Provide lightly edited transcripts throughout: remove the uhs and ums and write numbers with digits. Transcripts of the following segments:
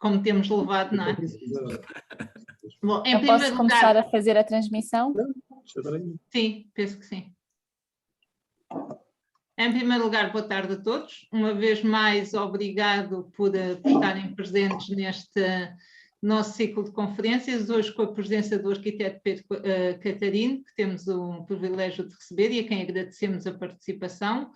como temos levado, não é? Bom, em Eu primeiro posso lugar, começar a fazer a transmissão? sim, penso que sim. Em primeiro lugar, boa tarde a todos. Uma vez mais, obrigado por estarem presentes neste nosso ciclo de conferências, hoje com a presença do arquiteto Pedro Catarino, que temos o privilégio de receber e a quem agradecemos a participação.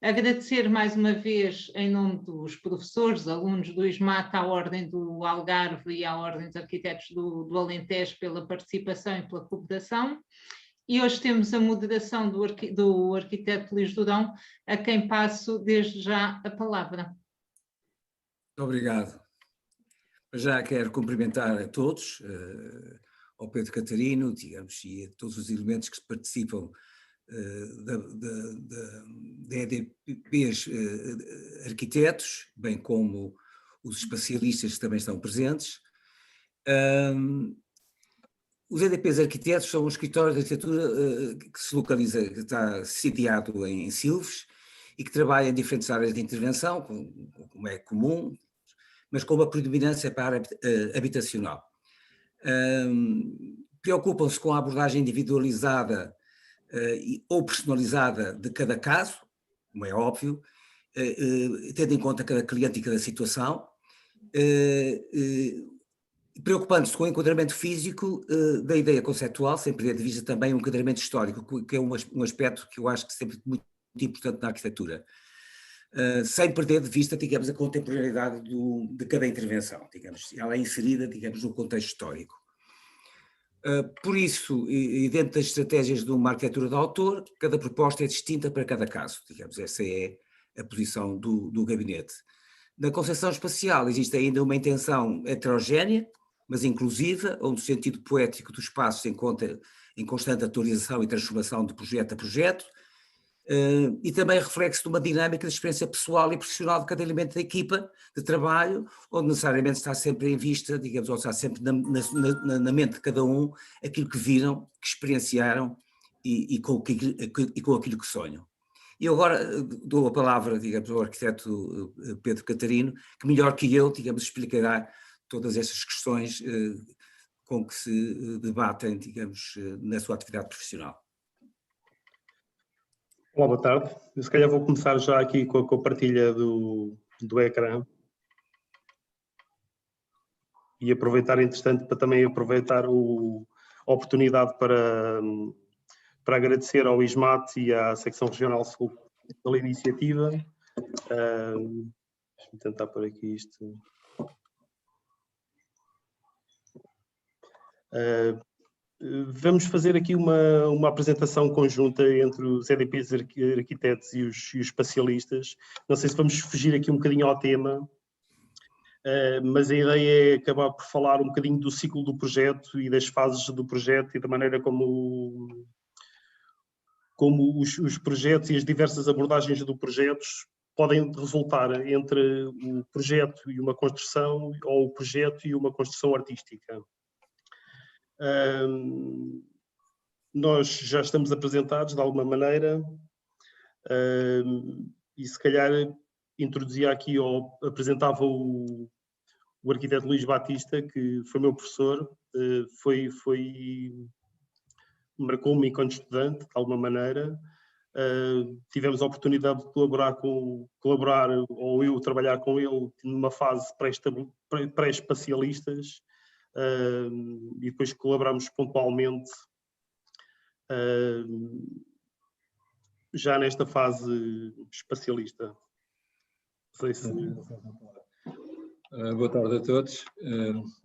Agradecer mais uma vez, em nome dos professores, alunos do ISMAT, à Ordem do Algarve e à Ordem dos Arquitetos do Alentejo pela participação e pela cooperação. E hoje temos a moderação do arquiteto Luís Durão, a quem passo desde já a palavra. Obrigado. Já quero cumprimentar a todos, ao Pedro Catarino, digamos, e a todos os elementos que participam da EDPs arquitetos, bem como os especialistas que também estão presentes. Os EDPs arquitetos são um escritório de arquitetura que se localiza, que está sediado em Silves e que trabalha em diferentes áreas de intervenção, como é comum, mas com uma predominância para a área habitacional. Preocupam-se com a abordagem individualizada ou personalizada de cada caso, como é óbvio, tendo em conta cada cliente e cada situação, preocupando-se com o enquadramento físico da ideia conceptual, sem perder de vista também o enquadramento histórico, que é um aspecto que eu acho que é sempre muito importante na arquitetura. Sem perder de vista, digamos, a contemporaneidade de cada intervenção, digamos, ela é inserida, digamos, no contexto histórico. Por isso, e dentro das estratégias de uma arquitetura de autor, cada proposta é distinta para cada caso, digamos, essa é a posição do gabinete. Na concepção espacial existe ainda uma intenção heterogénea, mas inclusiva, onde o sentido poético do espaço se encontra em constante atualização e transformação de projeto a projeto, e também reflexo de uma dinâmica de experiência pessoal e profissional de cada elemento da equipa de trabalho, onde necessariamente está sempre em vista, digamos, ou está sempre na mente de cada um aquilo que viram, que experienciaram e com aquilo que sonham. E agora dou a palavra, digamos, ao arquiteto Pedro Catarino, que melhor que eu, digamos, explicará todas estas questões com que se debatem, digamos, na sua atividade profissional. Olá, boa tarde. Eu se calhar vou começar já aqui com a partilha do ecrã. E aproveitar, entretanto, para também aproveitar a oportunidade para agradecer ao ISMAT e à Secção Regional Sul pela iniciativa. Deixa-me tentar pôr aqui isto. Vamos fazer aqui uma apresentação conjunta entre os EDPs arquitetos e os espacialistas. Não sei se vamos fugir aqui um bocadinho ao tema, mas a ideia é acabar por falar um bocadinho do ciclo do projeto e das fases do projeto e da maneira como os projetos e as diversas abordagens do projeto podem resultar entre o projeto e uma construção ou o projeto e uma construção artística. Nós já estamos apresentados de alguma maneira e se calhar introduzia aqui ou apresentava o arquiteto Luís Batista, que foi meu professor, marcou-me enquanto estudante de alguma maneira. Tivemos a oportunidade de colaborar ou eu trabalhar com ele numa fase pré-espacialistas. E depois colaboramos pontualmente já nesta fase espacialista. Não sei se... Boa tarde a todos.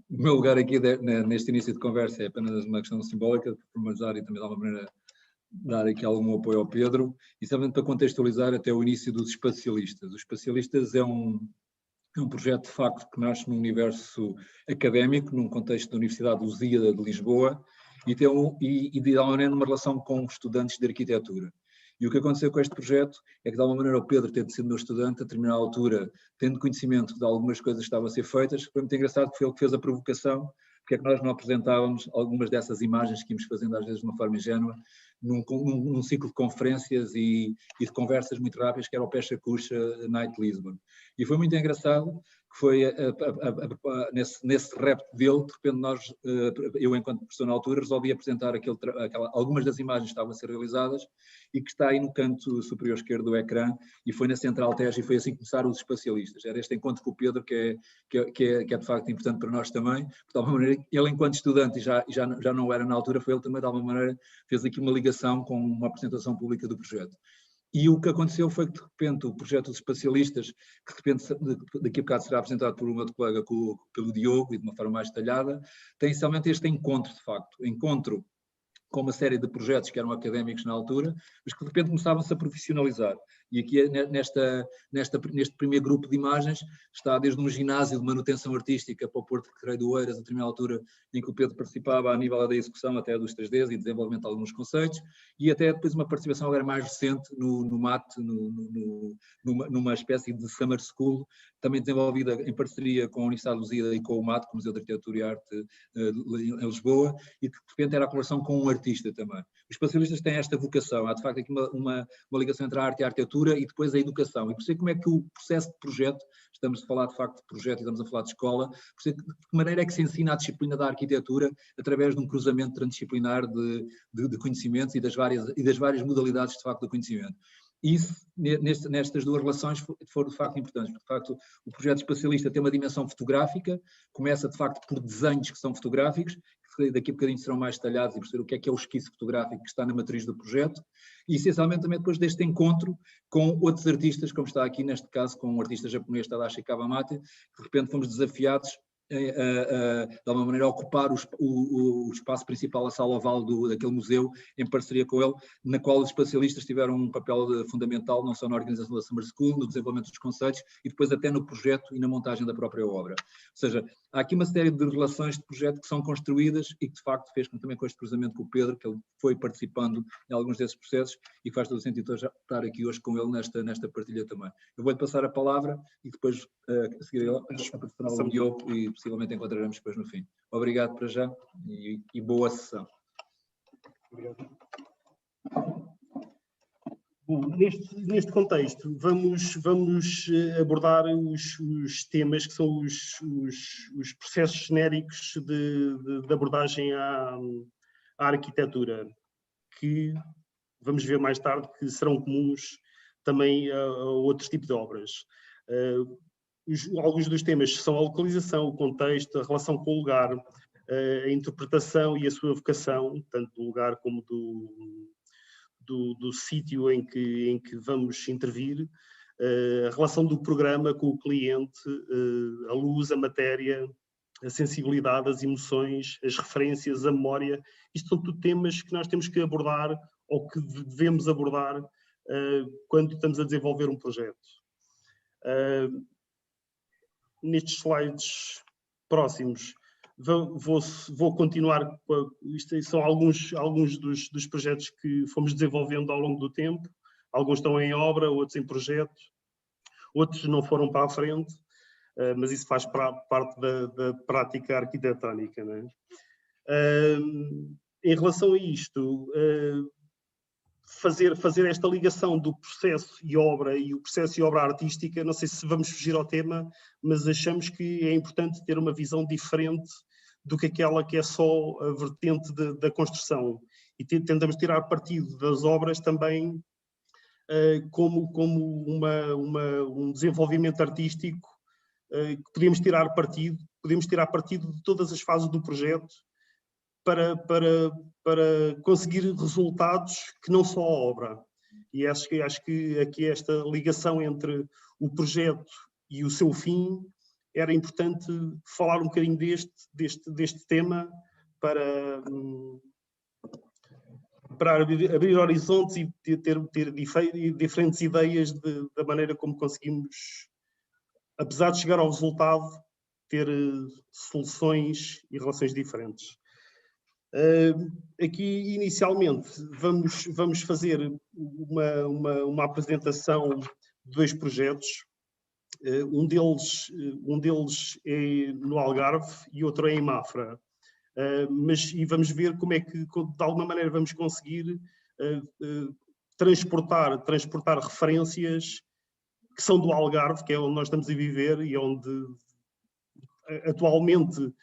O meu lugar aqui neste início de conversa é apenas uma questão simbólica, para formalizar e também de alguma maneira dar aqui algum apoio ao Pedro, e também para contextualizar até o início dos espacialistas. Os espacialistas é um projeto de facto que nasce num universo académico, num contexto da Universidade Lusíada de Lisboa e de alguma maneira numa relação com estudantes de arquitetura. E o que aconteceu com este projeto é que de alguma maneira o Pedro, tendo sido meu estudante, a determinada altura, tendo conhecimento de algumas coisas que estavam a ser feitas, foi muito engraçado que foi ele que fez a provocação, porque é que nós não apresentávamos algumas dessas imagens que íamos fazendo às vezes de uma forma ingênua, num ciclo de conferências e de conversas muito rápidas, que era o Pecha Cuxa Night Lisbon. E foi muito engraçado, que foi nesse repto dele, de repente eu enquanto professor na altura resolvi apresentar algumas das imagens que estavam a ser realizadas e que está aí no canto superior esquerdo do ecrã, e foi na Central Tejo, e foi assim que começaram os espacialistas. Era este encontro com o Pedro que é de facto importante para nós também, de alguma maneira, ele enquanto estudante, e já não era na altura, foi ele também de alguma maneira fez aqui uma ligação com uma apresentação pública do projeto. E o que aconteceu foi que, de repente, o projeto dos espacialistas, que de repente daqui a bocado será apresentado por um outro colega, pelo Diogo, e de uma forma mais detalhada, tem somente este encontro, de facto, encontro com uma série de projetos que eram académicos na altura, mas que de repente começavam-se a profissionalizar. E aqui, neste primeiro grupo de imagens, está desde um ginásio de manutenção artística para o Porto de Carreiro do Oeiras, a determinada altura em que o Pedro participava a nível da execução até dos 3Ds e desenvolvimento de alguns conceitos, e até depois uma participação agora mais recente no MAT, numa espécie de Summer School, também desenvolvida em parceria com a Universidade de Lusíada e com o MAT, com o Museu de Arquitetura e Arte em Lisboa, e que de repente era a colaboração com um artista também. Os espacialistas têm esta vocação, há de facto aqui uma ligação entre a arte e a arquitetura e depois a educação. E por isso como é que o processo de projeto, estamos a falar de facto de projeto e estamos a falar de escola, por isso de que maneira é que se ensina a disciplina da arquitetura através de um cruzamento transdisciplinar de conhecimentos e das várias modalidades de facto do conhecimento. E isso, nestas duas relações, foram de facto importantes, porque de facto o projeto espacialista tem uma dimensão fotográfica, começa de facto por desenhos que são fotográficos, que daqui a bocadinho serão mais detalhados e perceber o que é o esquiço fotográfico que está na matriz do projeto, e essencialmente também depois deste encontro com outros artistas, como está aqui neste caso com um artista japonês, Tadashi Kawamata, que de repente fomos desafiados de alguma maneira a ocupar o espaço principal, a sala oval daquele museu, em parceria com ele, na qual os espacialistas tiveram um papel fundamental, não só na organização da Summer School, no desenvolvimento dos conceitos e depois até no projeto e na montagem da própria obra. Ou seja, há aqui uma série de relações de projeto que são construídas e que de facto fez também com este cruzamento com o Pedro, que ele foi participando em alguns desses processos e faz todo o sentido estar aqui hoje com ele nesta partilha também. Eu vou-lhe passar a palavra e depois a seguir o Diogo e possivelmente encontraremos depois no fim. Obrigado para já e boa sessão. Obrigado. Bom, neste contexto, vamos abordar os temas que são os processos genéricos de abordagem à arquitetura, que vamos ver mais tarde que serão comuns também a outros tipos de obras. Alguns dos temas são a localização, o contexto, a relação com o lugar, a interpretação e a sua vocação, tanto do lugar como do sítio em que vamos intervir, a relação do programa com o cliente, a luz, a matéria, a sensibilidade, as emoções, as referências, a memória. Isto são tudo temas que nós temos que abordar ou que devemos abordar quando estamos a desenvolver um projeto. Nestes slides próximos, vou continuar, isto são alguns dos projetos que fomos desenvolvendo ao longo do tempo, alguns estão em obra, outros em projeto, outros não foram para a frente, mas isso faz parte da prática arquitetónica, não é? Em relação a isto, fazer esta ligação do processo e obra e o processo e obra artística, não sei se vamos fugir ao tema, mas achamos que é importante ter uma visão diferente do que aquela que é só a vertente da construção. E tentamos tirar partido das obras também como um desenvolvimento artístico que podemos tirar partido de todas as fases do projeto para conseguir resultados que não só a obra. E acho que aqui esta ligação entre o projeto e o seu fim era importante falar um bocadinho deste tema para abrir horizontes e ter diferentes ideias da maneira como conseguimos, apesar de chegar ao resultado, ter soluções e relações diferentes. Aqui, inicialmente, vamos fazer uma apresentação de dois projetos. Um deles é no Algarve e outro é em Mafra. E vamos ver como é que, de alguma maneira, vamos conseguir transportar referências que são do Algarve, que é onde nós estamos a viver e onde atualmente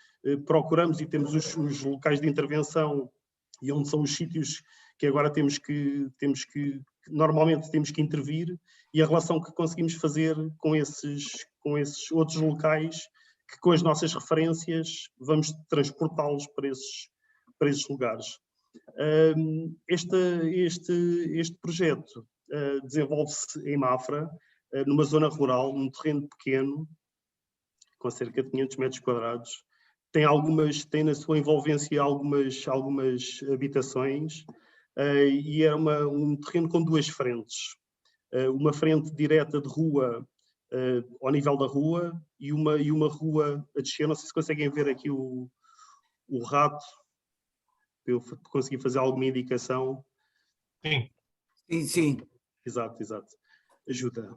procuramos e temos os locais de intervenção e onde são os sítios que agora normalmente temos que intervir, e a relação que conseguimos fazer com esses outros locais, que com as nossas referências vamos transportá-los para esses lugares. Este projeto desenvolve-se em Mafra, numa zona rural, num terreno pequeno, com cerca de 500 metros quadrados. Tem na sua envolvência algumas habitações, e era um terreno com duas frentes. Uma frente direta de rua, ao nível da rua, e uma rua a descer. Não sei se conseguem ver aqui o rato, para eu conseguir fazer alguma indicação. Sim. Sim. Exato. Ajuda.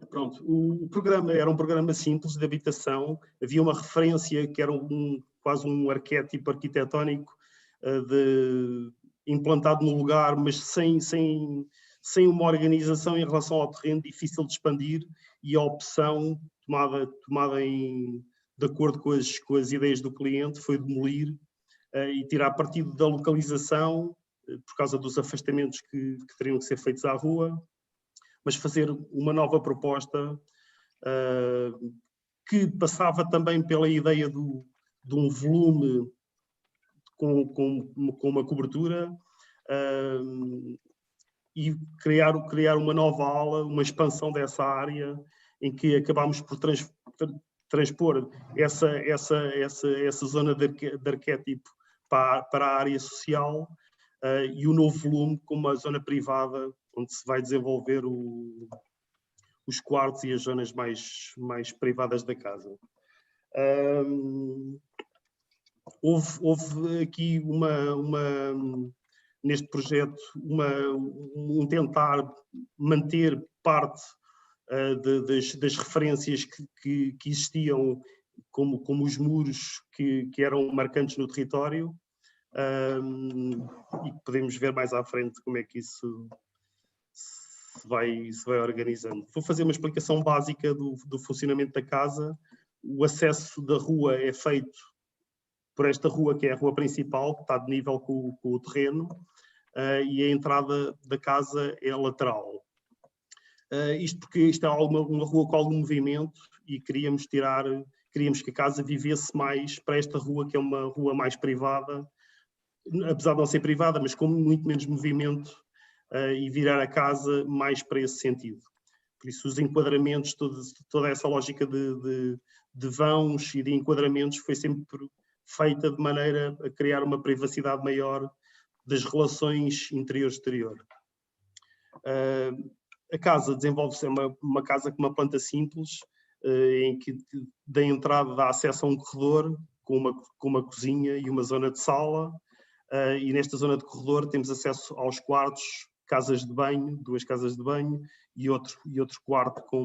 Pronto, o programa era um programa simples de habitação. Havia uma referência que era quase um arquétipo arquitetónico implantado no lugar, mas sem uma organização em relação ao terreno, difícil de expandir, e a opção tomada de acordo com as ideias do cliente foi demolir e tirar partido da localização, por causa dos afastamentos que teriam que ser feitos à rua, mas fazer uma nova proposta que passava também pela ideia de um volume com uma cobertura, e criar uma nova ala, uma expansão dessa área, em que acabámos por transpor essa zona de arquétipo para a área social, e o novo volume com uma zona privada, onde se vai desenvolver os quartos e as zonas mais privadas da casa. Houve aqui neste projeto um tentar manter parte das referências que existiam, como os muros que eram marcantes no território, e podemos ver mais à frente como é que isso se vai organizando. Vou fazer uma explicação básica do funcionamento da casa. O acesso da rua é feito por esta rua, que é a rua principal, que está de nível com o terreno, e a entrada da casa é lateral. Isto porque isto é uma rua com algum movimento, e queríamos que a casa vivesse mais para esta rua, que é uma rua mais privada, apesar de não ser privada, mas com muito menos movimento, e virar a casa mais para esse sentido. Por isso os enquadramentos, toda essa lógica de vãos e de enquadramentos foi sempre feita de maneira a criar uma privacidade maior das relações interior-exterior. A casa desenvolve-se, uma casa com uma planta simples, em que da entrada dá acesso a um corredor com uma cozinha e uma zona de sala, e nesta zona de corredor temos acesso aos quartos, casas de banho, 2 casas de banho, e outro quarto com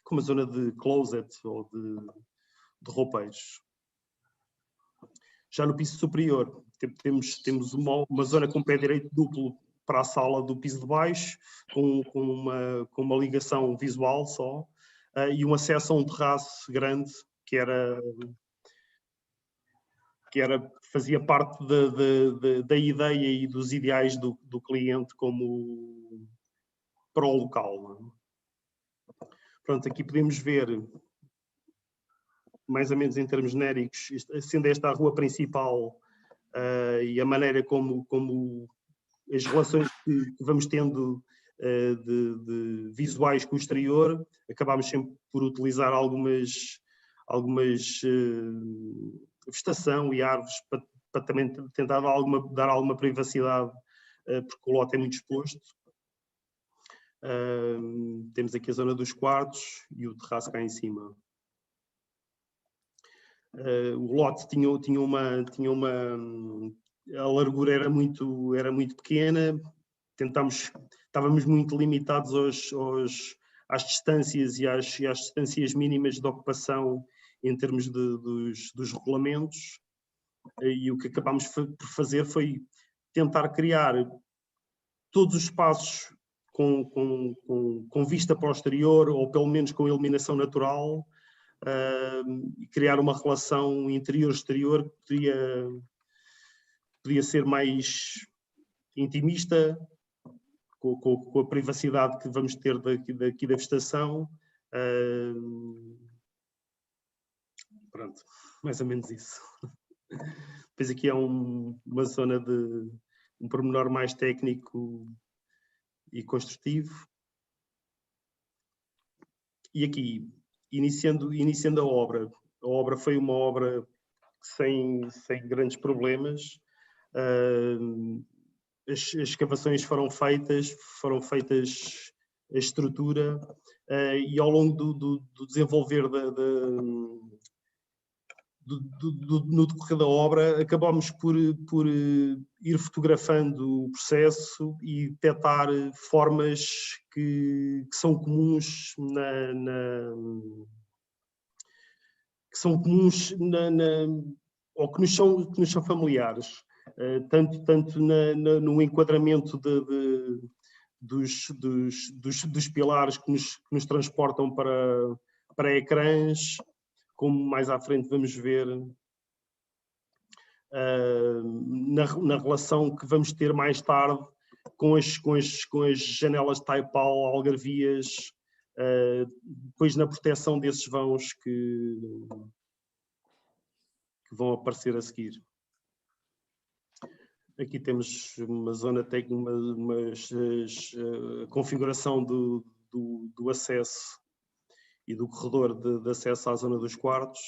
uma zona de closet ou de roupeiros. Já no piso superior temos uma zona com pé direito duplo para a sala do piso de baixo, com uma ligação visual só, e um acesso a um terraço grande fazia parte da ideia e dos ideais do cliente como para o local. Não é? Pronto, aqui podemos ver, mais ou menos em termos genéricos, sendo esta a rua principal, e a maneira como as relações que vamos tendo de visuais com o exterior, acabámos sempre por utilizar algumas vegetação e árvores para também tentar dar alguma privacidade, porque o lote é muito exposto. Temos aqui a zona dos quartos e o terraço cá em cima. O lote tinha a largura era muito pequena, estávamos muito limitados às distâncias e às distâncias mínimas de ocupação em termos dos regulamentos, e o que acabámos por fazer foi tentar criar todos os espaços com vista para o exterior, ou pelo menos com iluminação natural, e criar uma relação interior-exterior que podia ser mais intimista, com a privacidade que vamos ter daqui da vegetação. Pronto, mais ou menos isso. Depois aqui há uma zona de um pormenor mais técnico e construtivo. E aqui, iniciando a obra foi uma obra sem grandes problemas. As escavações foram feitas a estrutura, e ao longo do desenvolver no decorrer da obra, acabámos por ir fotografando o processo e detectar formas que são comuns ou que nos são familiares, tanto no enquadramento dos pilares que nos transportam para ecrãs, como mais à frente vamos ver na relação que vamos ter mais tarde com as janelas Taipal, algarvias, depois na proteção desses vãos que vão aparecer a seguir. Aqui temos uma zona técnica, a configuração do acesso e do corredor de acesso à zona dos quartos.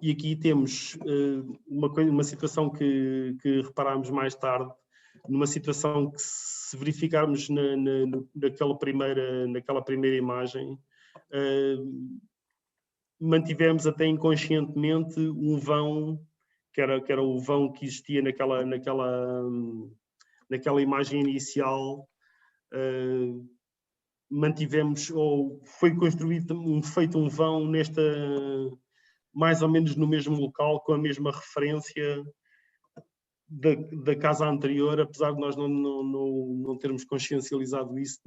E aqui temos uma situação que reparámos mais tarde, numa situação que, se verificarmos naquela primeira imagem, mantivemos até inconscientemente um vão, que era o vão que existia naquela imagem inicial. Mantivemos, ou foi construído, feito um vão mais ou menos no mesmo local, com a mesma referência da casa anterior, apesar de nós não termos consciencializado isso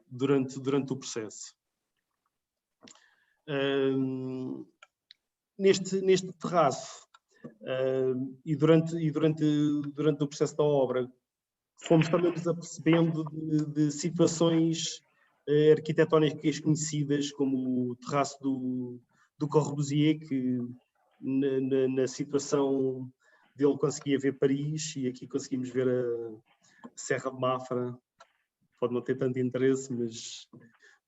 durante o processo. Neste terraço, e durante o processo da obra, fomos também nos apercebendo de situações arquitetónicas conhecidas, como o terraço do Corbusier, que na situação dele conseguia ver Paris, e aqui conseguimos ver a Serra de Mafra. Pode não ter tanto interesse,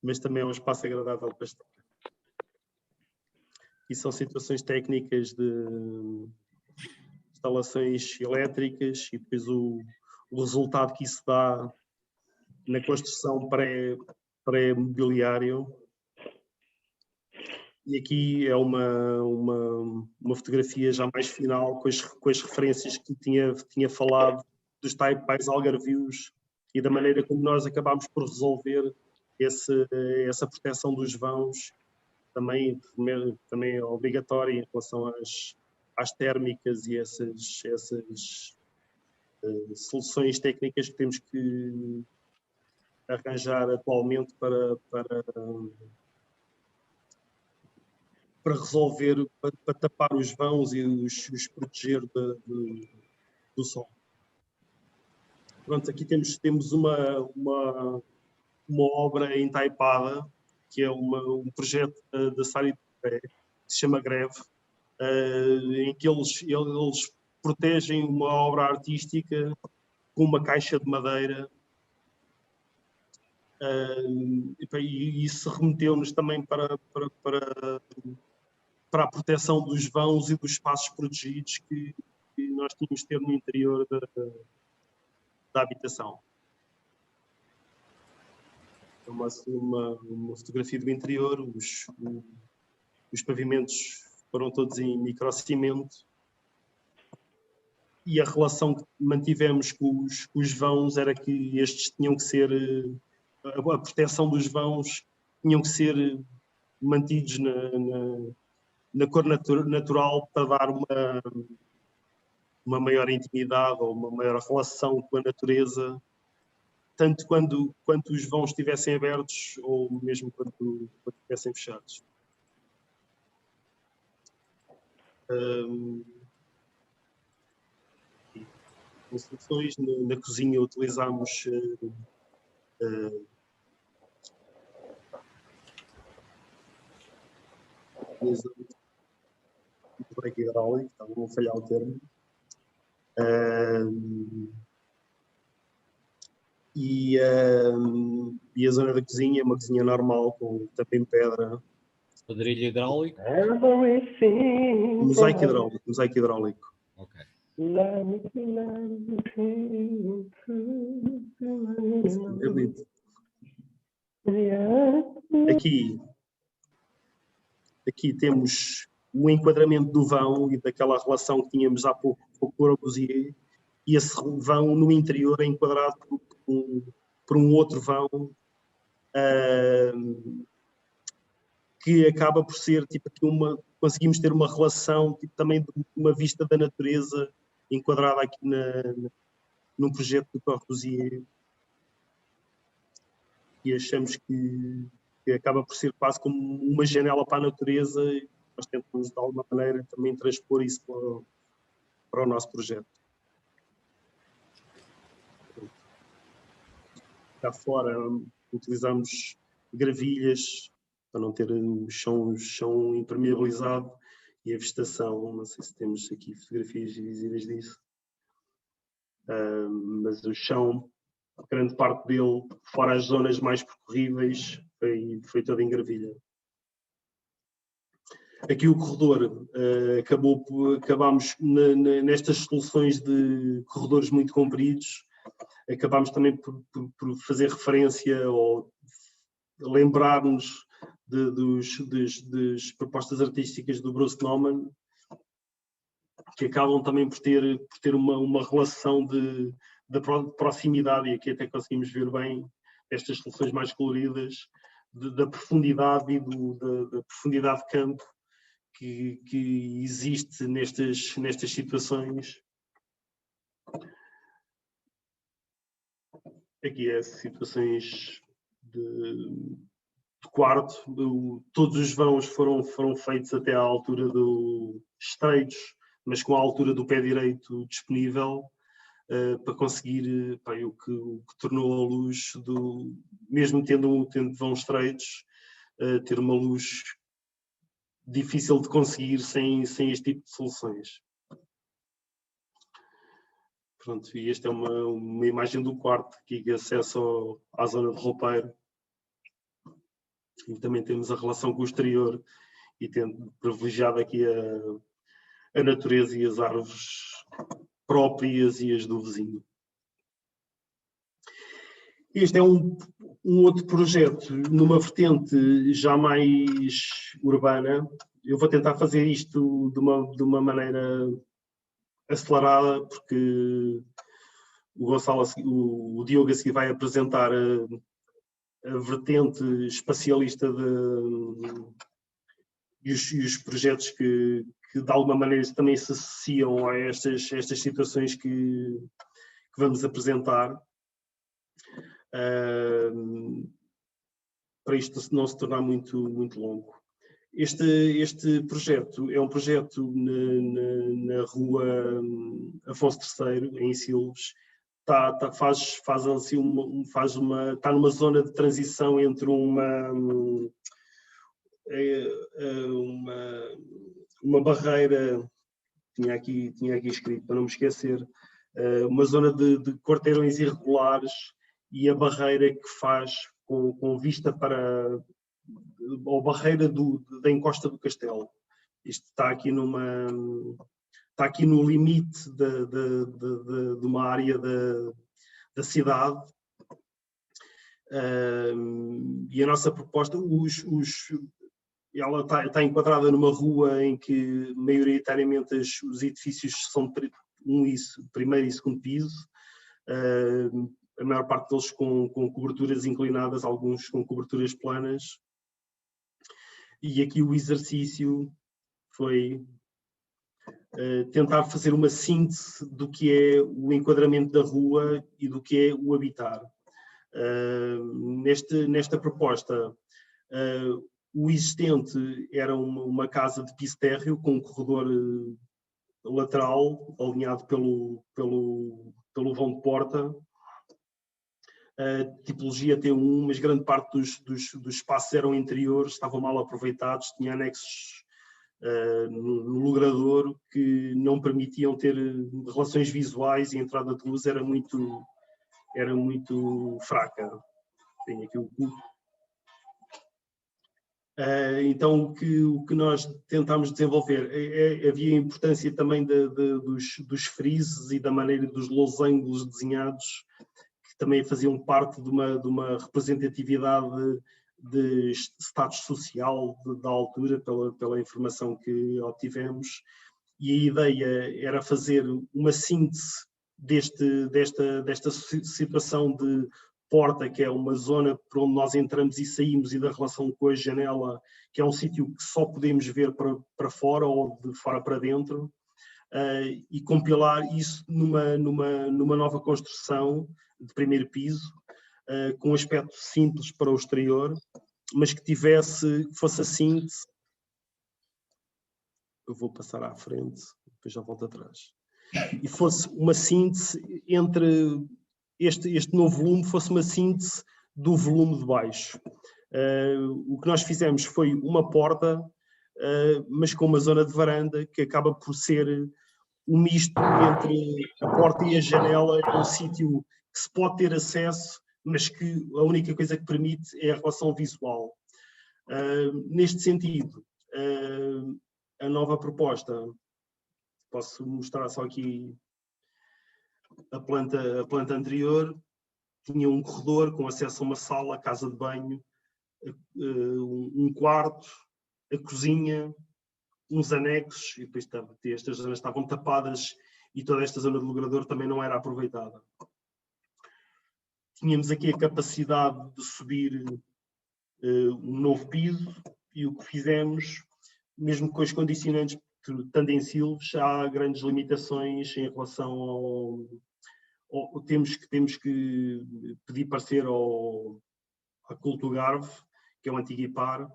mas também é um espaço agradável para estar. E são situações técnicas de instalações elétricas, e depois o resultado que isso dá na construção pré-mobiliário. E aqui é uma fotografia já mais final, com as referências que tinha falado, dos taipais algarvios e da maneira como nós acabámos por resolver essa proteção dos vãos, também é obrigatória em relação às térmicas e essas soluções técnicas que temos que arranjar atualmente para resolver, para tapar os vãos e os proteger do sol. Pronto, aqui temos uma obra entaipada, que é um projeto da Sari que se chama Greve, em que eles protegem uma obra artística com uma caixa de madeira, e isso remeteu-nos também para a proteção dos vãos e dos espaços protegidos que nós tínhamos de ter no interior da habitação. É uma fotografia do interior. Os pavimentos foram todos em microcimento, e a relação que mantivemos com os vãos era que estes tinham que ser, a proteção dos vãos tinham que ser mantidos na cor natural, para dar uma maior intimidade ou uma maior relação com a natureza, tanto quando os vãos estivessem abertos ou mesmo quando estivessem fechados. Instruções na cozinha utilizamos break hidráulico, estava a falhar o termo. E a zona da cozinha é uma cozinha normal, com também pedra. Ladrilho hidráulico? Mosaico hidráulico. Ok. É bonito. Aqui temos o enquadramento do vão e daquela relação que tínhamos há pouco com o Corbusier, e esse vão no interior é enquadrado por um outro vão que acaba por ser tipo aqui conseguimos ter uma relação tipo, também de uma vista da natureza enquadrada aqui num projeto do Corbusier, e achamos que acaba por ser quase como uma janela para a natureza, e nós tentamos de alguma maneira também transpor isso para o nosso projeto. Cá fora utilizamos gravilhas para não ter o chão impermeabilizado, e a vegetação, não sei se temos aqui fotografias visíveis disso, mas o chão, grande parte dele, fora as zonas mais percorríveis, foi todo em gravilha. Aqui o corredor, acabámos nestas soluções de corredores muito compridos, acabámos também por fazer referência ou lembrar-nos das propostas artísticas do Bruce Nauman, que acabam também por ter uma relação de proximidade, e aqui até conseguimos ver bem estas soluções mais coloridas, da profundidade e da profundidade de campo que existe nestas situações. Aqui é situações de quarto, todos os vãos foram feitos até à altura estreitos, mas com a altura do pé direito disponível, para conseguir o que tornou a luz, mesmo tendo vãos estreitos, ter uma luz difícil de conseguir sem este tipo de soluções. Pronto, e esta é uma imagem do quarto, aqui que acesso à zona de roupeiro. E também temos a relação com o exterior, e tendo privilegiado aqui a natureza e as árvores próprias e as do vizinho. Este é um outro projeto numa vertente já mais urbana. Eu vou tentar fazer isto de uma maneira acelerada, porque o Diogo a seguir vai apresentar a vertente espacialista e os projetos que de alguma maneira também se associam a estas situações que vamos apresentar, para isto não se tornar muito longo. Este projeto é um projeto na rua Afonso III, em Silves. Está numa zona de transição entre uma barreira, tinha aqui escrito para não me esquecer, uma zona de quarteirões irregulares, e a barreira que faz com vista para a barreira da encosta do castelo. Isto está aqui no limite de uma área da cidade, e a nossa proposta, ela está enquadrada numa rua em que maioritariamente os edifícios são primeiro e segundo piso, a maior parte deles com coberturas inclinadas, alguns com coberturas planas. E aqui o exercício foi tentar fazer uma síntese do que é o enquadramento da rua e do que é o habitar. Nesta proposta, o existente era uma casa de piso térreo com um corredor lateral, alinhado pelo vão de porta, tipologia T1, mas grande parte dos espaços eram interiores, estavam mal aproveitados, tinha anexos no logrador que não permitiam ter relações visuais e a entrada de luz era muito fraca. Tenho aqui o cubo. Então o que nós tentámos desenvolver havia a importância também dos frises e da maneira dos losangos desenhados, que também faziam parte de uma representatividade de status social da altura, pela informação que obtivemos, e a ideia era fazer uma síntese desta situação de porta, que é uma zona por onde nós entramos e saímos, e da relação com a janela, que é um sítio que só podemos ver para fora ou de fora para dentro, e compilar isso numa nova construção de primeiro piso, com um aspecto simples para o exterior, mas que fosse a síntese. Eu vou passar à frente, depois já volto atrás. E fosse uma síntese entre este novo volume, fosse uma síntese do volume de baixo. O que nós fizemos foi uma porta, mas com uma zona de varanda, que acaba por ser um misto entre a porta e a janela, um sítio que se pode ter acesso, mas que a única coisa que permite é a relação visual. Neste sentido, a nova proposta, posso mostrar só aqui a planta anterior, tinha um corredor com acesso a uma sala, a casa de banho, um quarto, a cozinha, uns anexos, e depois estas zonas estavam tapadas e toda esta zona do logrador também não era aproveitada. Tínhamos aqui a capacidade de subir um novo piso, e o que fizemos, mesmo com os condicionantes tendencílios, há grandes limitações em relação temos que pedir parecer à Cultugarve, que é o antigo IPAR.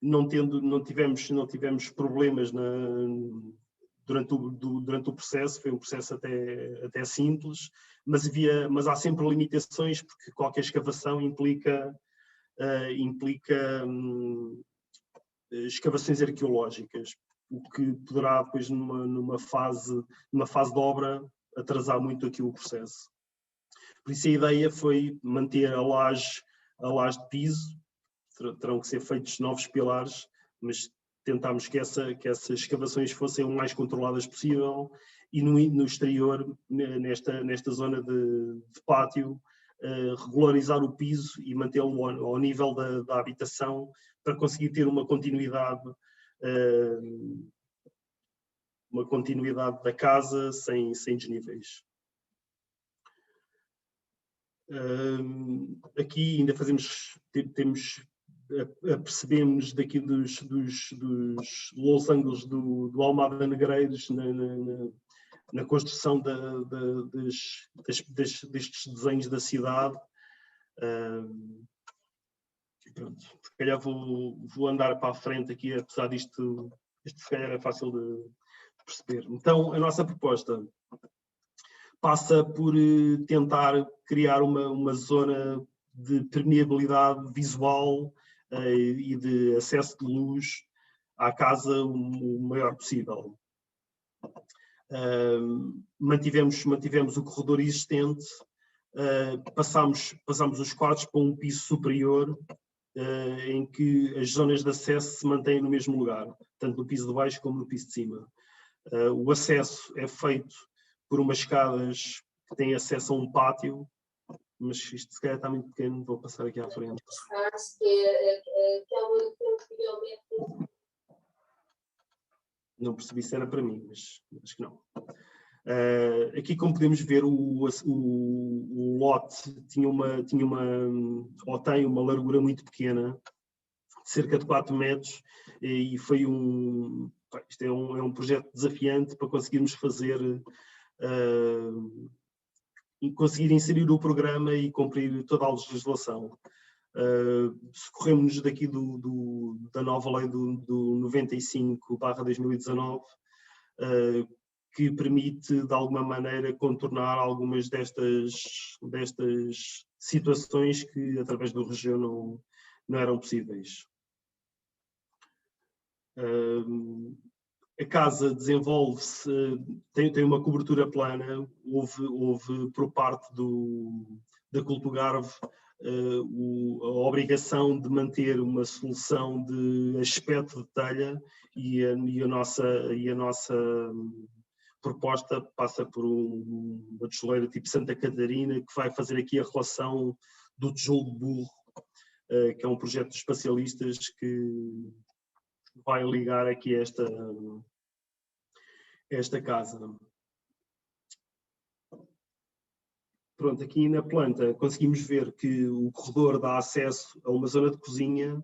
Não tivemos problemas durante o processo, foi um processo até simples, mas há sempre limitações, porque qualquer escavação implica escavações arqueológicas, o que poderá depois numa fase de obra atrasar muito aqui o processo. Por isso a ideia foi manter a laje de piso, terão que ser feitos novos pilares, mas tentámos que essas escavações fossem o mais controladas possível, e no exterior, nesta zona de pátio, regularizar o piso e mantê-lo ao nível da habitação, para conseguir ter uma continuidade da casa sem desníveis. Aqui ainda percebemos daqui dos losangos do Almada Negreiros na construção destes desenhos da cidade. Pronto, se calhar vou andar para a frente aqui, apesar disto se calhar é fácil de perceber. Então, a nossa proposta passa por tentar criar uma zona de permeabilidade visual e de acesso de luz à casa o maior possível. Mantivemos o corredor existente, passámos os quartos para um piso superior, em que as zonas de acesso se mantêm no mesmo lugar, tanto no piso de baixo como no piso de cima. O acesso é feito por umas escadas que têm acesso a um pátio, mas isto se calhar está muito pequeno, vou passar aqui à frente. Não percebi se era para mim, mas acho que não. Aqui, como podemos ver, o lote tem uma largura muito pequena, cerca de 4 metros, e foi isto é um projeto desafiante para conseguirmos fazer, conseguir inserir o programa e cumprir toda a legislação. Socorremos daqui da nova lei do 95/2019, que permite, de alguma maneira, contornar algumas destas situações que, através do regime, não eram possíveis. A casa desenvolve-se, tem uma cobertura plana. Houve por parte da Cultugarve a obrigação de manter uma solução de aspecto de telha, e a nossa proposta passa por uma tijoleira tipo Santa Catarina, que vai fazer aqui a relação do tijolo de burro, que é um projeto de especialistas que vai ligar aqui esta casa. Pronto, aqui na planta conseguimos ver que o corredor dá acesso a uma zona de cozinha,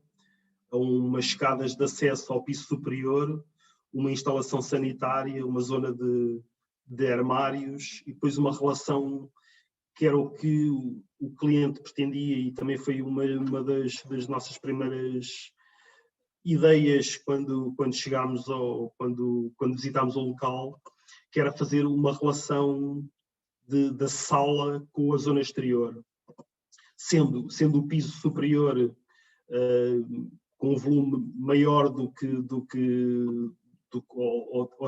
a umas escadas de acesso ao piso superior, uma instalação sanitária, uma zona de armários, e depois uma relação que era o que o cliente pretendia, e também foi uma das nossas primeiras ideias quando chegámos quando visitámos o local, que era fazer uma relação da sala com a zona exterior, sendo o piso superior com um volume maior ou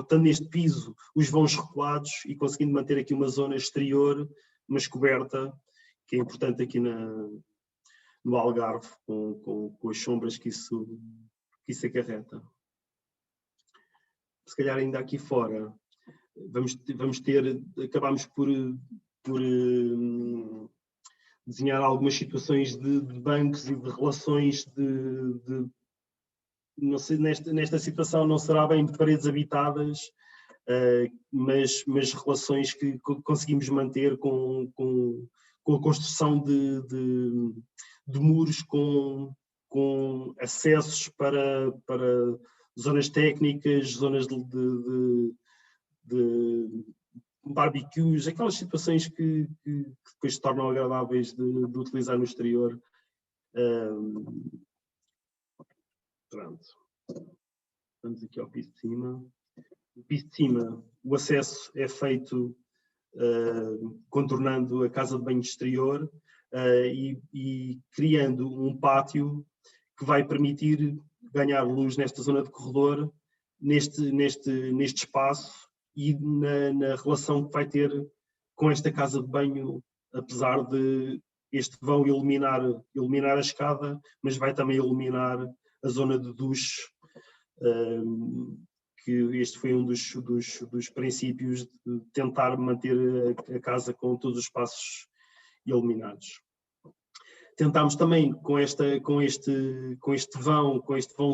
estando neste piso os vãos recuados, e conseguindo manter aqui uma zona exterior, mas coberta, que é importante aqui no Algarve, com as sombras que isso acarreta. Se calhar ainda aqui fora acabamos por desenhar algumas situações de bancos e de relações não sei, nesta situação não será bem de paredes habitadas, mas relações que conseguimos manter com a construção de muros com acessos para zonas técnicas, zonas de barbecues, aquelas situações que depois se tornam agradáveis de utilizar no exterior. Pronto. Vamos aqui ao piso de cima. No piso de cima, o acesso é feito contornando a casa de banho exterior e criando um pátio que vai permitir ganhar luz nesta zona de corredor, neste espaço, e na relação que vai ter com esta casa de banho, apesar de este vão iluminar a escada, mas vai também iluminar a zona de duche, que este foi um dos princípios de tentar manter a casa com todos os espaços iluminados. Tentámos também, com este vão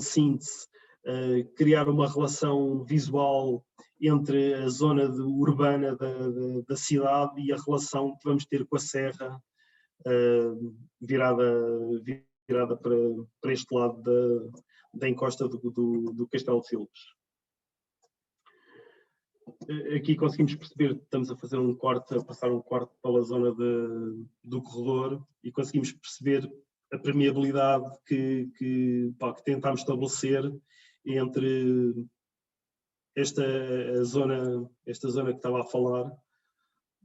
síntese, criar uma relação visual entre a zona urbana da cidade e a relação que vamos ter com a serra, virada para este lado da encosta do Castelo de Silves. Aqui conseguimos perceber que estamos a fazer a passar um corte pela zona do corredor, e conseguimos perceber a permeabilidade que tentámos estabelecer entre esta zona que estava a falar,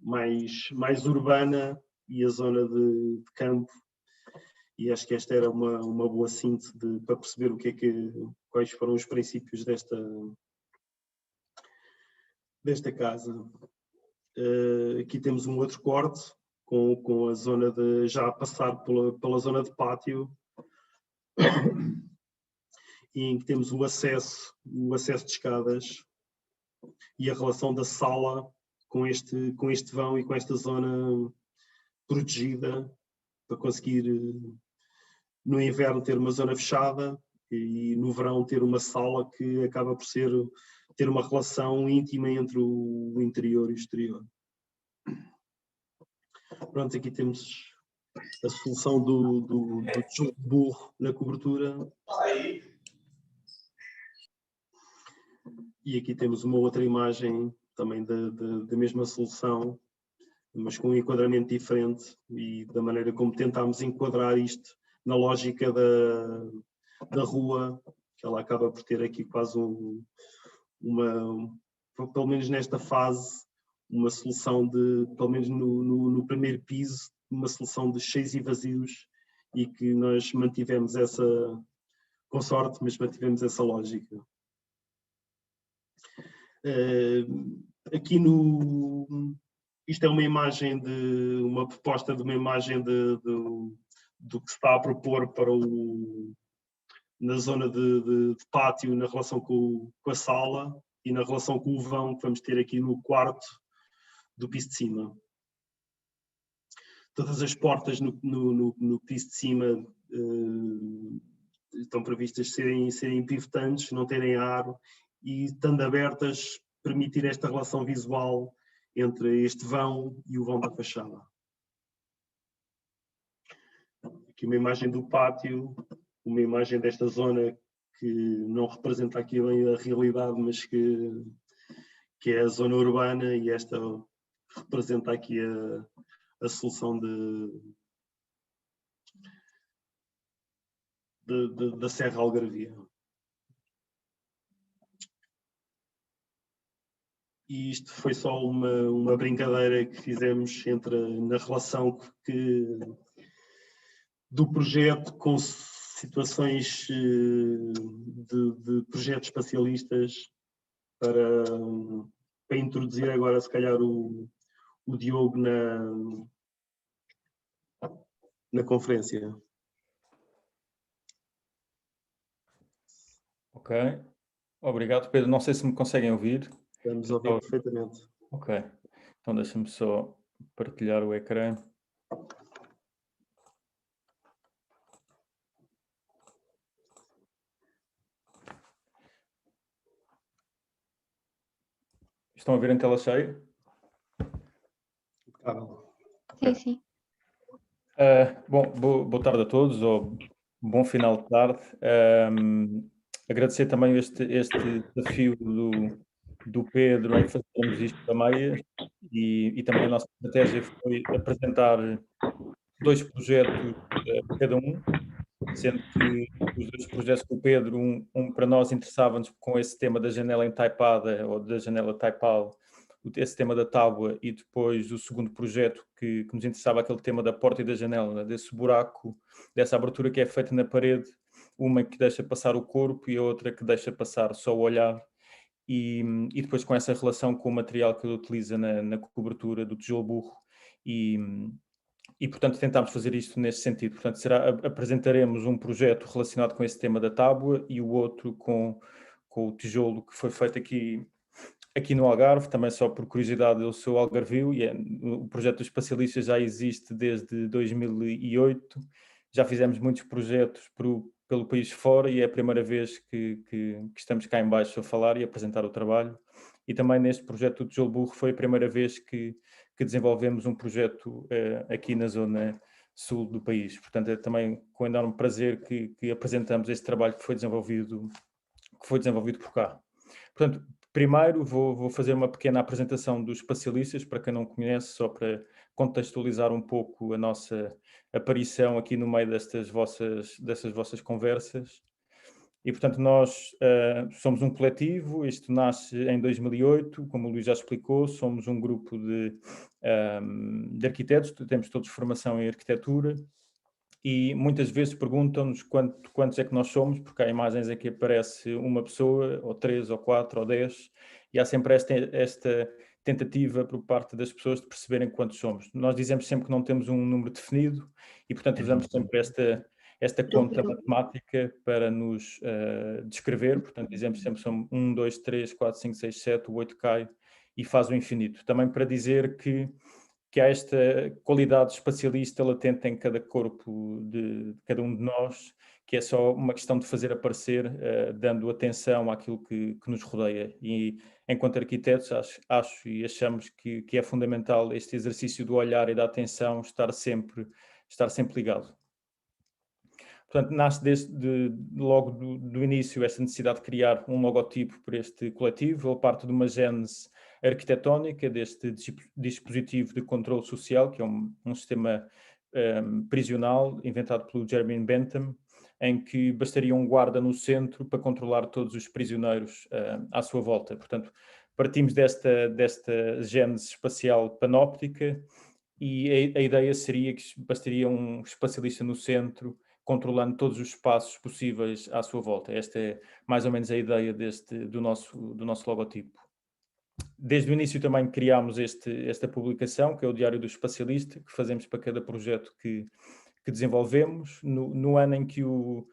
mais urbana, e a zona de campo, e acho que esta era uma boa síntese para perceber quais foram os princípios desta casa. Aqui temos um outro corte com a zona já a passar pela zona de pátio, em que temos o acesso de escadas e a relação da sala com este vão e com esta zona protegida, para conseguir no inverno ter uma zona fechada e no verão ter uma sala que acaba por ter uma relação íntima entre o interior e o exterior. Pronto, aqui temos a solução do tijolo de burro na cobertura, E aqui temos uma outra imagem também da mesma solução, mas com um enquadramento diferente e da maneira como tentámos enquadrar isto na lógica da rua, que ela acaba por ter aqui quase pelo menos nesta fase, uma solução de, pelo menos no primeiro piso, uma solução de cheios e vazios, e que nós mantivemos essa, com sorte, mas mantivemos essa lógica. Aqui isto é uma imagem uma proposta de uma imagem do que se está a propor para na zona de pátio, na relação com a sala e na relação com o vão que vamos ter aqui no quarto do piso de cima. Todas as portas no piso de cima estão previstas serem pivotantes, não terem aro, e estando abertas, permitir esta relação visual entre este vão e o vão da fachada. Aqui uma imagem do pátio, uma imagem desta zona que não representa aqui bem a realidade, mas que é a zona urbana, e esta representa aqui a solução da Serra Algarvia. E isto foi só uma brincadeira que fizemos na relação do projeto com situações de projetos espacialistas para introduzir agora, se calhar, o Diogo na conferência. Ok. Obrigado, Pedro. Não sei se me conseguem ouvir. Estamos a ouvir perfeitamente. Ok. Então deixa-me só partilhar o ecrã. Estão a ver em tela cheia? Sim, sim. Bom, boa tarde a todos, ou bom final de tarde. Agradecer também este desafio do Pedro em fazermos isto também, e também a nossa estratégia foi apresentar 2 projetos cada um, sendo que os 2 projetos com o Pedro, um para nós interessava-nos com esse tema da janela entaipada, ou da janela taipal, esse tema da tábua, e depois o segundo projeto que nos interessava, aquele tema da porta e da janela, desse buraco, dessa abertura que é feita na parede, uma que deixa passar o corpo e a outra que deixa passar só o olhar, e depois com essa relação com o material que ele utiliza na cobertura do tijolo burro, e portanto tentámos fazer isto nesse sentido. Portanto, apresentaremos um projeto relacionado com esse tema da tábua e o outro com o tijolo que foi feito aqui no Algarve. Também só por curiosidade, eu sou algarvio e o projeto dos espacialistas já existe desde 2008. Já fizemos muitos projetos pelo país fora, e é a primeira vez que estamos cá em baixo a falar e a apresentar o trabalho. E também neste projeto do tijolo burro foi a primeira vez que desenvolvemos um projeto aqui na zona sul do país. Portanto, é também com enorme prazer que apresentamos este trabalho que foi desenvolvido por cá. Portanto, primeiro vou fazer uma pequena apresentação dos espacialistas, para quem não conhece, só para contextualizar um pouco a nossa aparição aqui no meio dessas vossas conversas. E, portanto, nós somos um coletivo. Isto nasce em 2008, como o Luís já explicou. Somos um grupo de arquitetos, temos todos formação em arquitetura, e muitas vezes perguntam-nos quantos é que nós somos, porque há imagens em que aparece uma pessoa, ou 3, ou 4, ou 10, e há sempre esta tentativa por parte das pessoas de perceberem quantos somos. Nós dizemos sempre que não temos um número definido, e, portanto, usamos sempre esta conta matemática para nos descrever. Portanto, dizemos sempre que somos 1, 2, 3, 4, 5, 6, 7, o 8 cai e faz o infinito. Também para dizer que há esta qualidade espacialista latente em cada corpo de cada um de nós, que é só uma questão de fazer aparecer, dando atenção àquilo que nos rodeia. E, enquanto arquitetos, acho e achamos que é fundamental este exercício do olhar e da atenção estar sempre ligado. Portanto, nasce logo do início esta necessidade de criar um logotipo para este coletivo. Ele parte de uma gênese arquitetónica deste dispositivo de controle social, que é um sistema prisional inventado pelo Jeremy Bentham, em que bastaria um guarda no centro para controlar todos os prisioneiros à sua volta. Portanto, partimos desta gênese espacial panóptica e a ideia seria que bastaria um espacialista no centro controlando todos os espaços possíveis à sua volta. Esta é mais ou menos a ideia do nosso logotipo. Desde o início também criámos esta publicação, que é o Diário do Espacialista, que fazemos para cada projeto que desenvolvemos. No ano em que o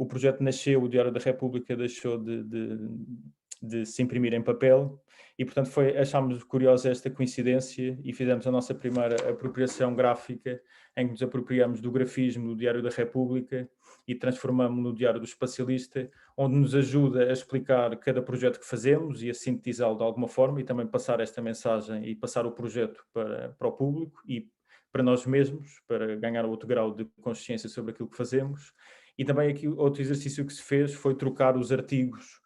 projeto nasceu, o Diário da República deixou de se imprimir em papel e, portanto, achámos curiosa esta coincidência e fizemos a nossa primeira apropriação gráfica, em que nos apropriamos do grafismo do Diário da República e transformamos no Diário do Espacialista, onde nos ajuda a explicar cada projeto que fazemos e a sintetizá-lo de alguma forma e também passar esta mensagem e passar o projeto para o público e para nós mesmos, para ganhar outro grau de consciência sobre aquilo que fazemos. E também aqui outro exercício que se fez foi trocar os artigos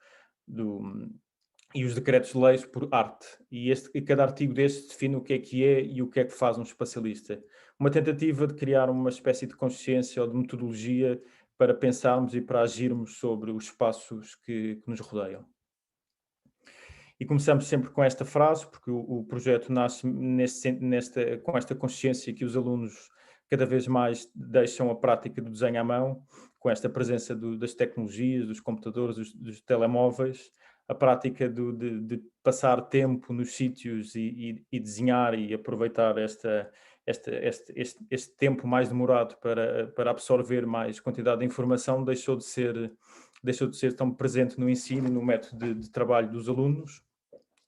e os decretos de leis por arte. E cada artigo deste define o que é e o que é que faz um espacialista. Uma tentativa de criar uma espécie de consciência ou de metodologia para pensarmos e para agirmos sobre os espaços que nos rodeiam. E começamos sempre com esta frase, porque o projeto nasce com esta consciência que os alunos cada vez mais deixam a prática do desenho à mão, com esta presença das tecnologias, dos computadores, dos telemóveis, a prática de passar tempo nos sítios e desenhar e aproveitar este tempo mais demorado para absorver mais quantidade de informação deixou de ser tão presente no ensino e no método de trabalho dos alunos.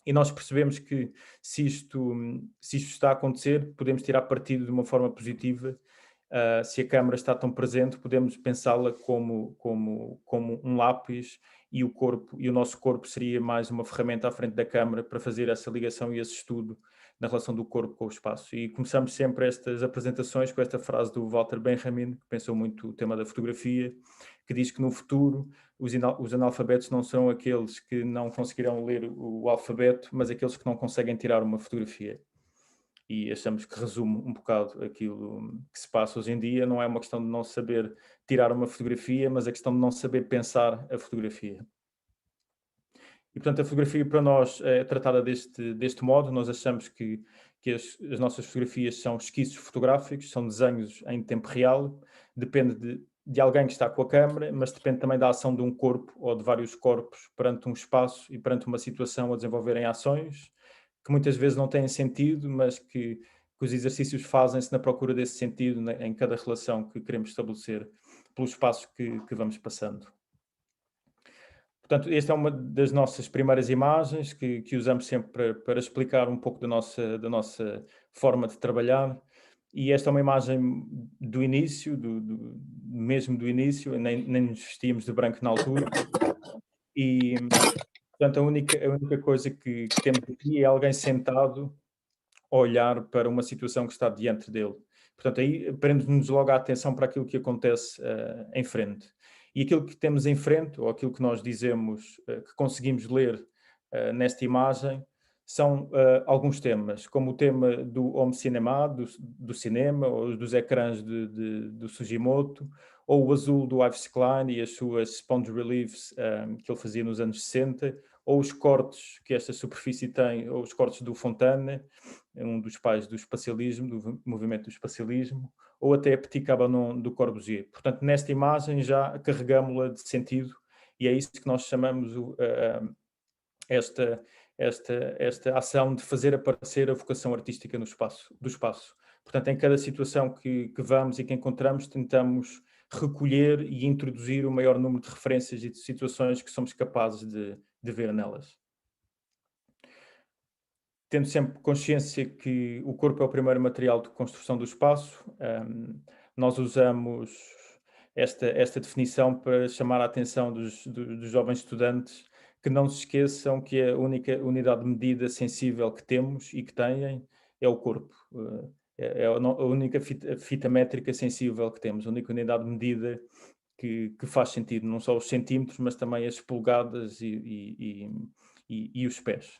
E nós percebemos que se isto está a acontecer, podemos tirar partido de uma forma positiva. Se a câmara está tão presente, podemos pensá-la como um lápis e o nosso corpo seria mais uma ferramenta à frente da câmara para fazer essa ligação e esse estudo na relação do corpo com o espaço. E começamos sempre estas apresentações com esta frase do Walter Benjamin, que pensou muito o tema da fotografia, que diz que no futuro os analfabetos não serão aqueles que não conseguirão ler o alfabeto, mas aqueles que não conseguem tirar uma fotografia. E achamos que resume um bocado aquilo que se passa hoje em dia. Não é uma questão de não saber tirar uma fotografia, mas a questão de não saber pensar a fotografia. E, portanto, a fotografia para nós é tratada deste modo. Nós achamos que as nossas fotografias são esquiços fotográficos, são desenhos em tempo real, depende de alguém que está com a câmera, mas depende também da ação de um corpo ou de vários corpos perante um espaço e perante uma situação a desenvolverem ações que muitas vezes não têm sentido, mas que os exercícios fazem-se na procura desse sentido em cada relação que queremos estabelecer pelos espaços que vamos passando. Portanto, esta é uma das nossas primeiras imagens que usamos sempre para explicar um pouco da nossa forma de trabalhar. E esta é uma imagem do início, mesmo do início, nem nos vestíamos de branco na altura. E, portanto, a única coisa que temos aqui é alguém sentado a olhar para uma situação que está diante dele. Portanto, aí prende-nos logo a atenção para aquilo que acontece em frente. E aquilo que temos em frente, ou aquilo que nós dizemos, que conseguimos ler nesta imagem, são alguns temas, como o tema do home cinema, do cinema, ou dos ecrãs do Sugimoto, ou o azul do Yves Klein e as suas sponge reliefs que ele fazia nos anos 60, ou os cortes que esta superfície tem, ou os cortes do Fontane, um dos pais do espacialismo, do movimento do espacialismo, ou até a Petit Cabanon do Corbusier. Portanto, nesta imagem já carregamos-la de sentido e é isso que nós chamamos esta ação de fazer aparecer a vocação artística do espaço. Portanto, em cada situação que vamos e que encontramos, tentamos recolher e introduzir o maior número de referências e de situações que somos capazes de ver nelas. Tendo sempre consciência que o corpo é o primeiro material de construção do espaço, nós usamos esta definição para chamar a atenção dos jovens estudantes que não se esqueçam que a única unidade de medida sensível que temos e que têm é o corpo. É a única fita métrica sensível que temos, a única unidade de medida que faz sentido, não só os centímetros, mas também as polegadas e os pés.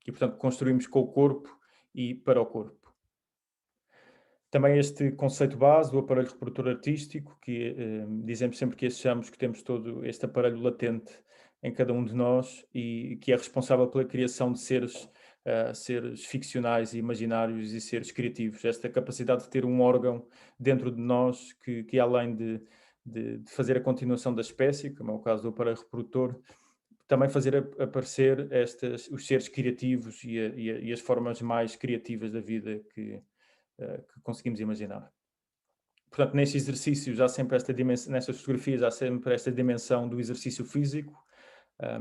E, portanto, construímos com o corpo e para o corpo. Também este conceito base do aparelho reprodutor artístico, que dizemos sempre que achamos que temos todo este aparelho latente em cada um de nós e que é responsável pela criação de seres ficcionais e imaginários e seres criativos. Esta capacidade de ter um órgão dentro de nós que além de fazer a continuação da espécie, como é o caso do aparelho reprodutor, também fazer aparecer os seres criativos e as formas mais criativas da vida que conseguimos imaginar. Portanto, nestes exercícios há sempre esta dimensão, nestas fotografias há sempre esta dimensão do exercício físico.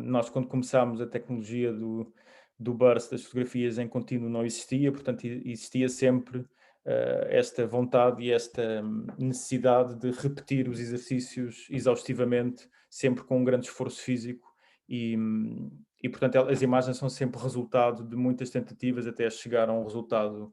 Nós, quando começámos a tecnologia do burst das fotografias em contínuo, não existia, portanto existia sempre esta vontade e esta necessidade de repetir os exercícios exaustivamente, sempre com um grande esforço físico e portanto as imagens são sempre resultado de muitas tentativas até chegar a um resultado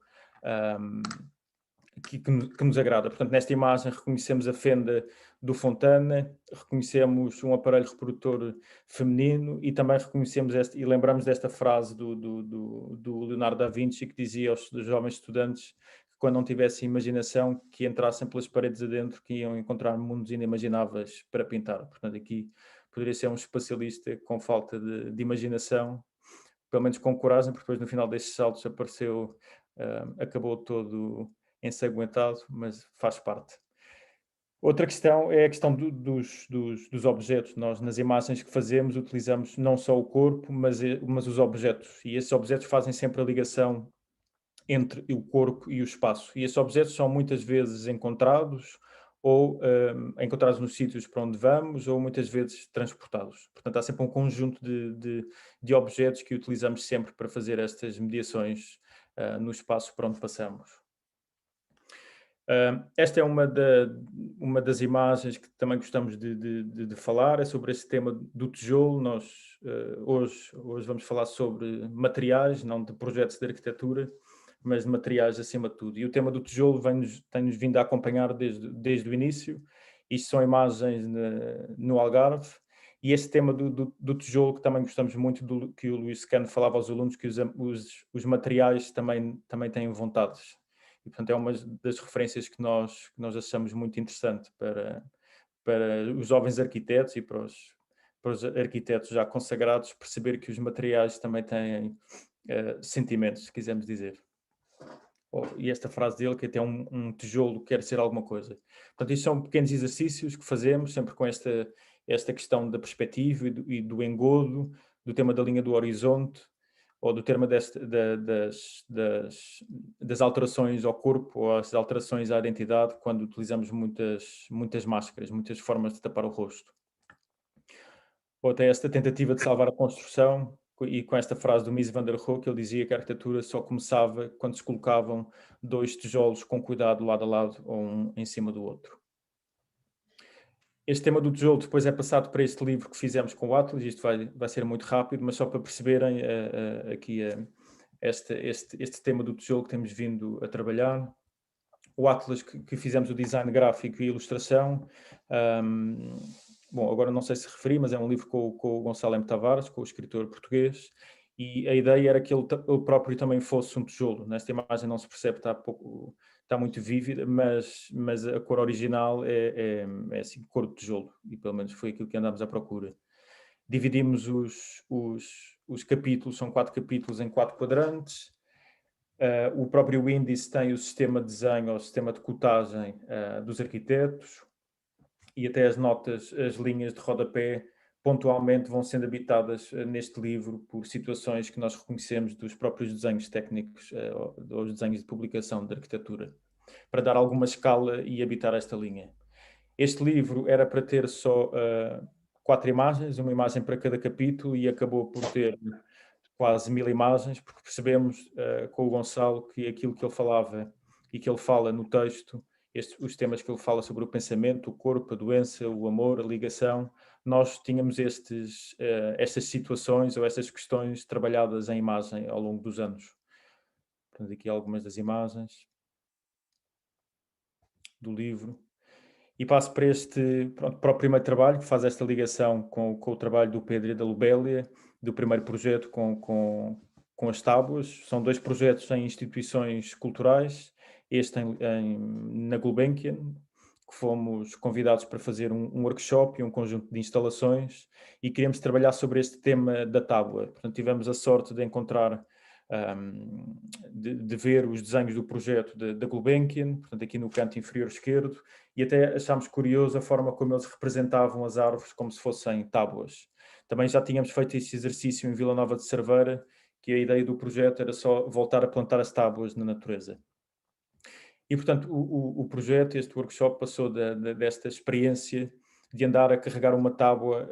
que nos agrada. Portanto, nesta imagem reconhecemos a fenda do Fontana, reconhecemos um aparelho reprodutor feminino e também reconhecemos e lembramos desta frase do Leonardo da Vinci, que dizia aos jovens estudantes que quando não tivessem imaginação, que entrassem pelas paredes adentro, que iam encontrar mundos inimagináveis para pintar. Portanto, aqui poderia ser um especialista com falta de imaginação, pelo menos com coragem, porque depois no final destes saltos acabou todo ensanguentado, mas faz parte. Outra questão é a questão dos objetos. Nós, nas imagens que fazemos, utilizamos não só o corpo, mas os objetos. E esses objetos fazem sempre a ligação entre o corpo e o espaço. E esses objetos são muitas vezes encontrados ou encontrados nos sítios para onde vamos, ou muitas vezes transportados. Portanto, há sempre um conjunto de objetos que utilizamos sempre para fazer estas mediações no espaço por onde passamos. Esta é uma das imagens que também gostamos de falar, é sobre este tema do tijolo. Nós hoje vamos falar sobre materiais, não de projetos de arquitetura, mas de materiais acima de tudo. E o tema do tijolo tem-nos vindo a acompanhar desde o início. Isto são imagens no Algarve. E este tema do tijolo, que também gostamos muito, que o Luís Secano falava aos alunos, que os materiais também têm vontades. E, portanto, é uma das referências que nós achamos muito interessante para os jovens arquitetos e para os arquitetos já consagrados perceber que os materiais também têm sentimentos, se quisermos dizer. E esta frase dele, que até um tijolo quer ser alguma coisa. Portanto, isto são pequenos exercícios que fazemos, sempre com esta questão da perspectiva e do engodo, do tema da linha do horizonte, ou do tema das alterações ao corpo, ou as alterações à identidade, quando utilizamos muitas máscaras, muitas formas de tapar o rosto. Ou até esta tentativa de salvar a construção, e com esta frase do Mies van der Rohe, que ele dizia que a arquitetura só começava quando se colocavam 2 tijolos com cuidado lado a lado, ou um em cima do outro. Este tema do tijolo depois é passado para este livro que fizemos com o Atlas, isto vai ser muito rápido, mas só para perceberem aqui este tema do tijolo que temos vindo a trabalhar. O Atlas que fizemos o design gráfico e ilustração. Bom, agora não sei se referi, mas é um livro com o Gonçalo M. Tavares, com o escritor português, e a ideia era que ele próprio também fosse um tijolo. Nesta imagem não se percebe, está muito vívida, mas a cor original é assim, cor de tijolo, e pelo menos foi aquilo que andámos à procura. Dividimos os capítulos, são 4 capítulos em 4 quadrantes. O próprio índice tem o sistema de desenho, ou o sistema de cotagem dos arquitetos, e até as notas, as linhas de rodapé, pontualmente vão sendo habitadas neste livro por situações que nós reconhecemos dos próprios desenhos técnicos ou os desenhos de publicação de arquitetura, para dar alguma escala e habitar esta linha. Este livro era para ter só 4 imagens, uma imagem para cada capítulo, e acabou por ter quase 1000 imagens, porque percebemos com o Gonçalo que aquilo que ele falava e que ele fala no texto, os temas que ele fala sobre o pensamento, o corpo, a doença, o amor, a ligação, nós tínhamos estas situações ou estas questões trabalhadas em imagem ao longo dos anos. Temos aqui algumas das imagens do livro. E passo para o primeiro trabalho, que faz esta ligação com o trabalho do Pedro e da Lubélia, do primeiro projeto com as tábuas. São 2 projetos em instituições culturais, este na Gulbenkian, que fomos convidados para fazer um workshop e um conjunto de instalações, e queríamos trabalhar sobre este tema da tábua. Portanto, tivemos a sorte de encontrar, de ver os desenhos do projeto da Gulbenkian, portanto aqui no canto inferior esquerdo, e até achámos curioso a forma como eles representavam as árvores como se fossem tábuas. Também já tínhamos feito esse exercício em Vila Nova de Cerveira, que a ideia do projeto era só voltar a plantar as tábuas na natureza. E, portanto, o projeto, este workshop, passou desta experiência de andar a carregar uma tábua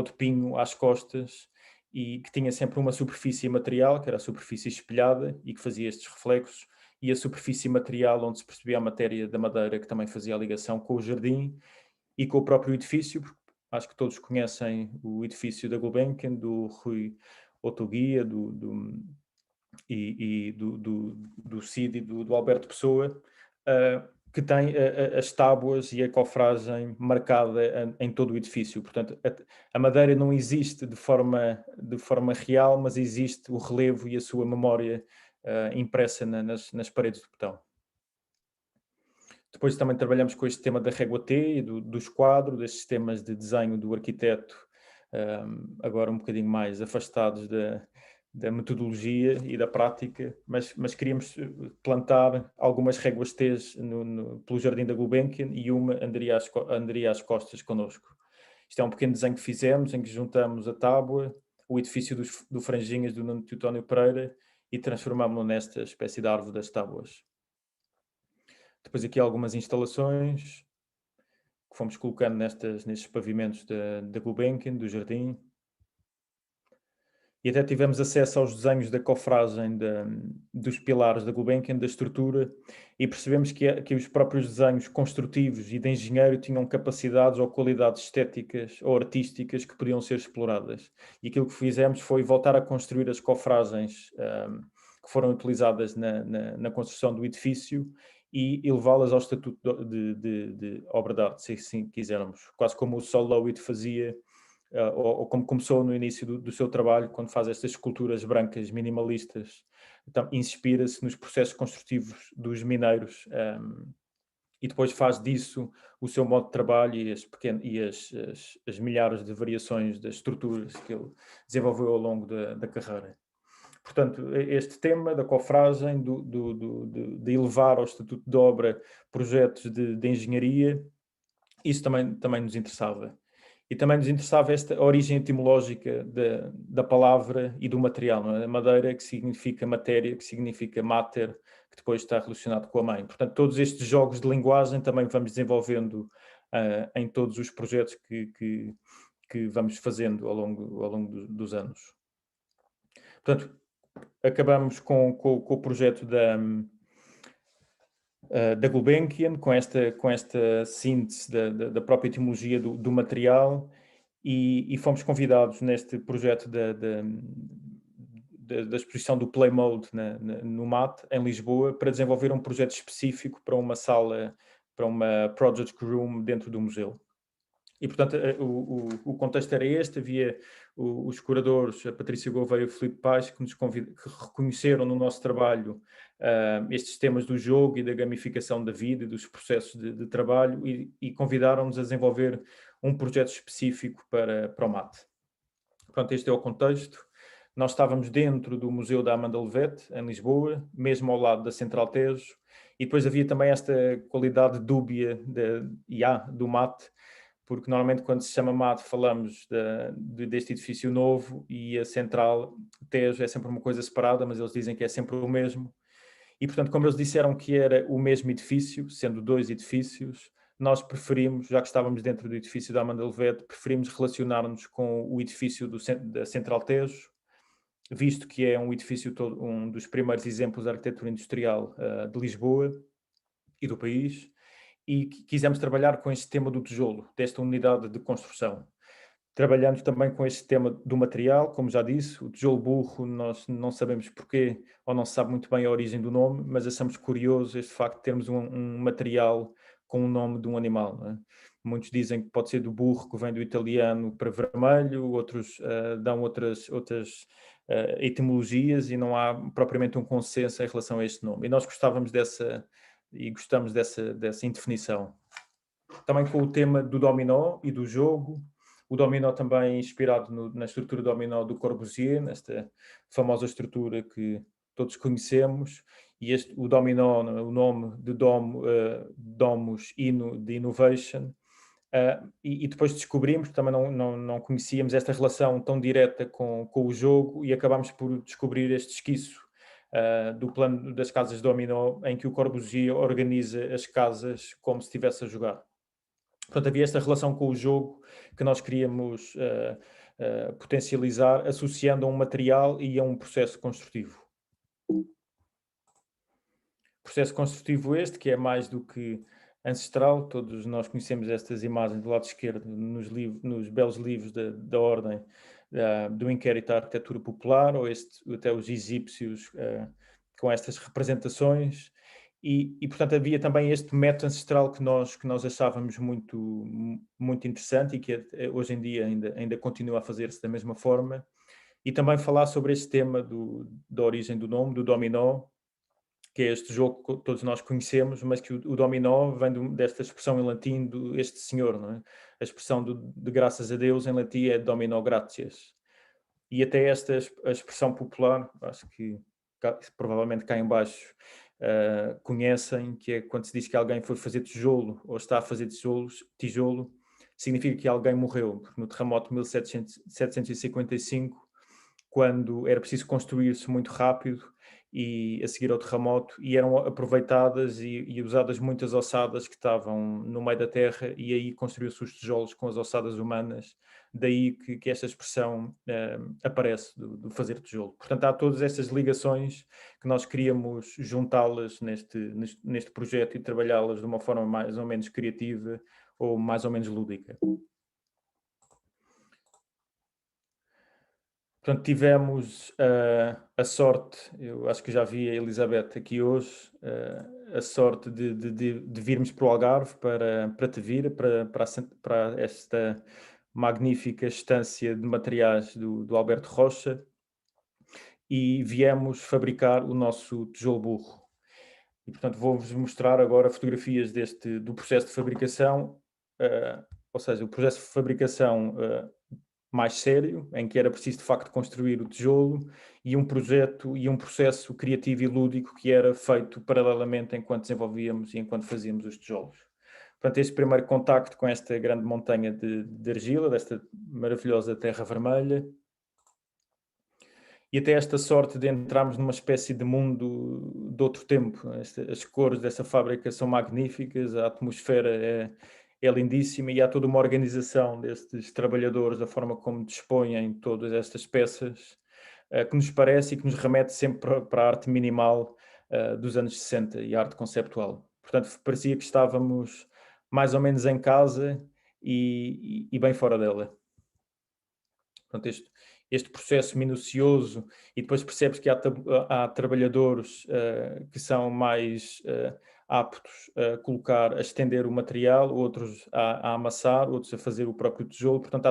de pinho às costas, e que tinha sempre uma superfície material, que era a superfície espelhada, e que fazia estes reflexos, e a superfície material onde se percebia a matéria da madeira, que também fazia a ligação com o jardim e com o próprio edifício, porque acho que todos conhecem o edifício da Gulbenkian, do Rui Otoguia, do Cid e do Alberto Pessoa, que tem as tábuas e a cofragem marcada em todo o edifício. Portanto, a madeira não existe de forma real, mas existe o relevo e a sua memória impressa nas paredes do betão. Depois também trabalhamos com este tema da régua T e dos quadros, destes sistemas de desenho do arquiteto, agora um bocadinho mais afastados da metodologia e da prática, mas queríamos plantar algumas réguas T's pelo Jardim da Gulbenkian, e uma andaria às costas connosco. Isto é um pequeno desenho que fizemos, em que juntamos a tábua, o edifício do Franjinhas do Nuno Teutónio Pereira, e transformámo-lo nesta espécie de árvore das tábuas. Depois aqui algumas instalações que fomos colocando nestes pavimentos da Gulbenkian, do jardim. E até tivemos acesso aos desenhos da cofragem dos pilares da Gulbenkian, da estrutura, e percebemos que os próprios desenhos construtivos e de engenheiro tinham capacidades ou qualidades estéticas ou artísticas que podiam ser exploradas. E aquilo que fizemos foi voltar a construir as cofragens que foram utilizadas na construção do edifício, e elevá-las ao estatuto de obra de arte, se assim quisermos. Quase como o Sol Lewitt fazia, ou como começou no início do seu trabalho, quando faz estas esculturas brancas minimalistas. Então, inspira-se nos processos construtivos dos mineiros, e depois faz disso o seu modo de trabalho e as milhares de variações das estruturas que ele desenvolveu ao longo da carreira. Portanto, este tema da cofragem, de elevar ao estatuto de obra projetos de engenharia, isso também nos interessava. E também nos interessava esta origem etimológica da palavra e do material, não é? A madeira, que significa matéria, que significa mater, que depois está relacionado com a mãe. Portanto, todos estes jogos de linguagem também vamos desenvolvendo em todos os projetos que vamos fazendo ao longo dos anos. Portanto, acabamos com o projeto da Gulbenkian, com esta síntese da própria etimologia do material, e fomos convidados neste projeto da exposição do Play Mode no MAT, em Lisboa, para desenvolver um projeto específico para uma sala, para uma project room dentro do museu. E, portanto, o contexto era este. Havia os curadores, a Patrícia Gouveia e o Filipe Paes, que reconheceram no nosso trabalho estes temas do jogo e da gamificação da vida e dos processos de trabalho, e convidaram-nos a desenvolver um projeto específico para o MAT. Portanto, este é o contexto. Nós estávamos dentro do Museu da Amanda Levet, em Lisboa, mesmo ao lado da Central Tejo, e depois havia também esta qualidade dúbia do MAT, porque normalmente quando se chama MAT falamos deste edifício novo, e a Central Tejo é sempre uma coisa separada, mas eles dizem que é sempre o mesmo. E, portanto, como eles disseram que era o mesmo edifício, sendo 2 edifícios, nós preferimos, já que estávamos dentro do edifício da Amanda Levet, preferimos relacionar-nos com o edifício da Central Tejo, visto que é um edifício, um dos primeiros exemplos da arquitetura industrial de Lisboa e do país, e quisemos trabalhar com este tema do tijolo, desta unidade de construção. Trabalhamos também com este tema do material, como já disse, o tijolo burro. Nós não sabemos porquê, ou não se sabe muito bem a origem do nome, mas achamos curioso este facto de termos um material com o nome de um animal, não é? Muitos dizem que pode ser do burro, que vem do italiano para vermelho, outros dão outras etimologias e não há propriamente um consenso em relação a este nome. E nós gostamos dessa indefinição. Também com o tema do dominó e do jogo. O dominó também inspirado na estrutura dominó do Corbusier, nesta famosa estrutura que todos conhecemos. E o dominó, o nome de Domus, de Innovation. E depois descobrimos, também não conhecíamos esta relação tão direta com o jogo e acabámos por descobrir este esquiço do plano das casas dominó, em que o Corbusier organiza as casas como se estivesse a jogar. Portanto, havia esta relação com o jogo que nós queríamos potencializar, associando a um material e a um processo construtivo. Processo construtivo este, que é mais do que ancestral. Todos nós conhecemos estas imagens do lado esquerdo nos belos livros da Ordem do Inquérito à Arquitetura Popular, ou até os egípcios com estas representações. E, portanto, havia também este método ancestral que nós achávamos muito, muito interessante e que hoje em dia ainda continua a fazer-se da mesma forma. E também falar sobre este tema da origem do nome, do dominó, que é este jogo que todos nós conhecemos, mas que o dominó vem desta expressão em latim este senhor, não é? A expressão de graças a Deus em latim é dominó gratias. E até a expressão popular, acho que provavelmente cá em baixo conhecem, que é quando se diz que alguém foi fazer tijolo ou está a fazer tijolo, significa que alguém morreu. Porque no terremoto de 1755, quando era preciso construir-se muito rápido e a seguir ao terremoto, e eram aproveitadas e usadas muitas ossadas que estavam no meio da terra, e aí construiu-se os tijolos com as ossadas humanas. Daí que esta expressão aparece, do fazer tijolo. Portanto, há todas estas ligações que nós queríamos juntá-las neste projeto e trabalhá-las de uma forma mais ou menos criativa ou mais ou menos lúdica. Portanto, tivemos a sorte, eu acho que já vi a Elizabeth aqui hoje, a sorte de virmos para o Algarve, para Tevira, para esta magnífica estância de materiais do Alberto Rocha, e viemos fabricar o nosso tijolo burro. E, portanto, vou-vos mostrar agora fotografias do processo de fabricação, ou seja, o processo de fabricação mais sério, em que era preciso de facto construir o tijolo, e um projeto e um processo criativo e lúdico que era feito paralelamente enquanto desenvolvíamos e enquanto fazíamos os tijolos. Portanto, este primeiro contacto com esta grande montanha de argila, desta maravilhosa terra vermelha, e até esta sorte de entrarmos numa espécie de mundo de outro tempo. As cores dessa fábrica são magníficas, a atmosfera é lindíssima, e há toda uma organização destes trabalhadores, da forma como dispõem todas estas peças, que nos parece e que nos remete sempre para a arte minimal dos anos 60 e a arte conceptual. Portanto, parecia que estávamos mais ou menos em casa e bem fora dela. Portanto, este processo minucioso, e depois percebes que há trabalhadores que são mais aptos a colocar, a estender o material, outros a amassar, outros a fazer o próprio tijolo. Portanto,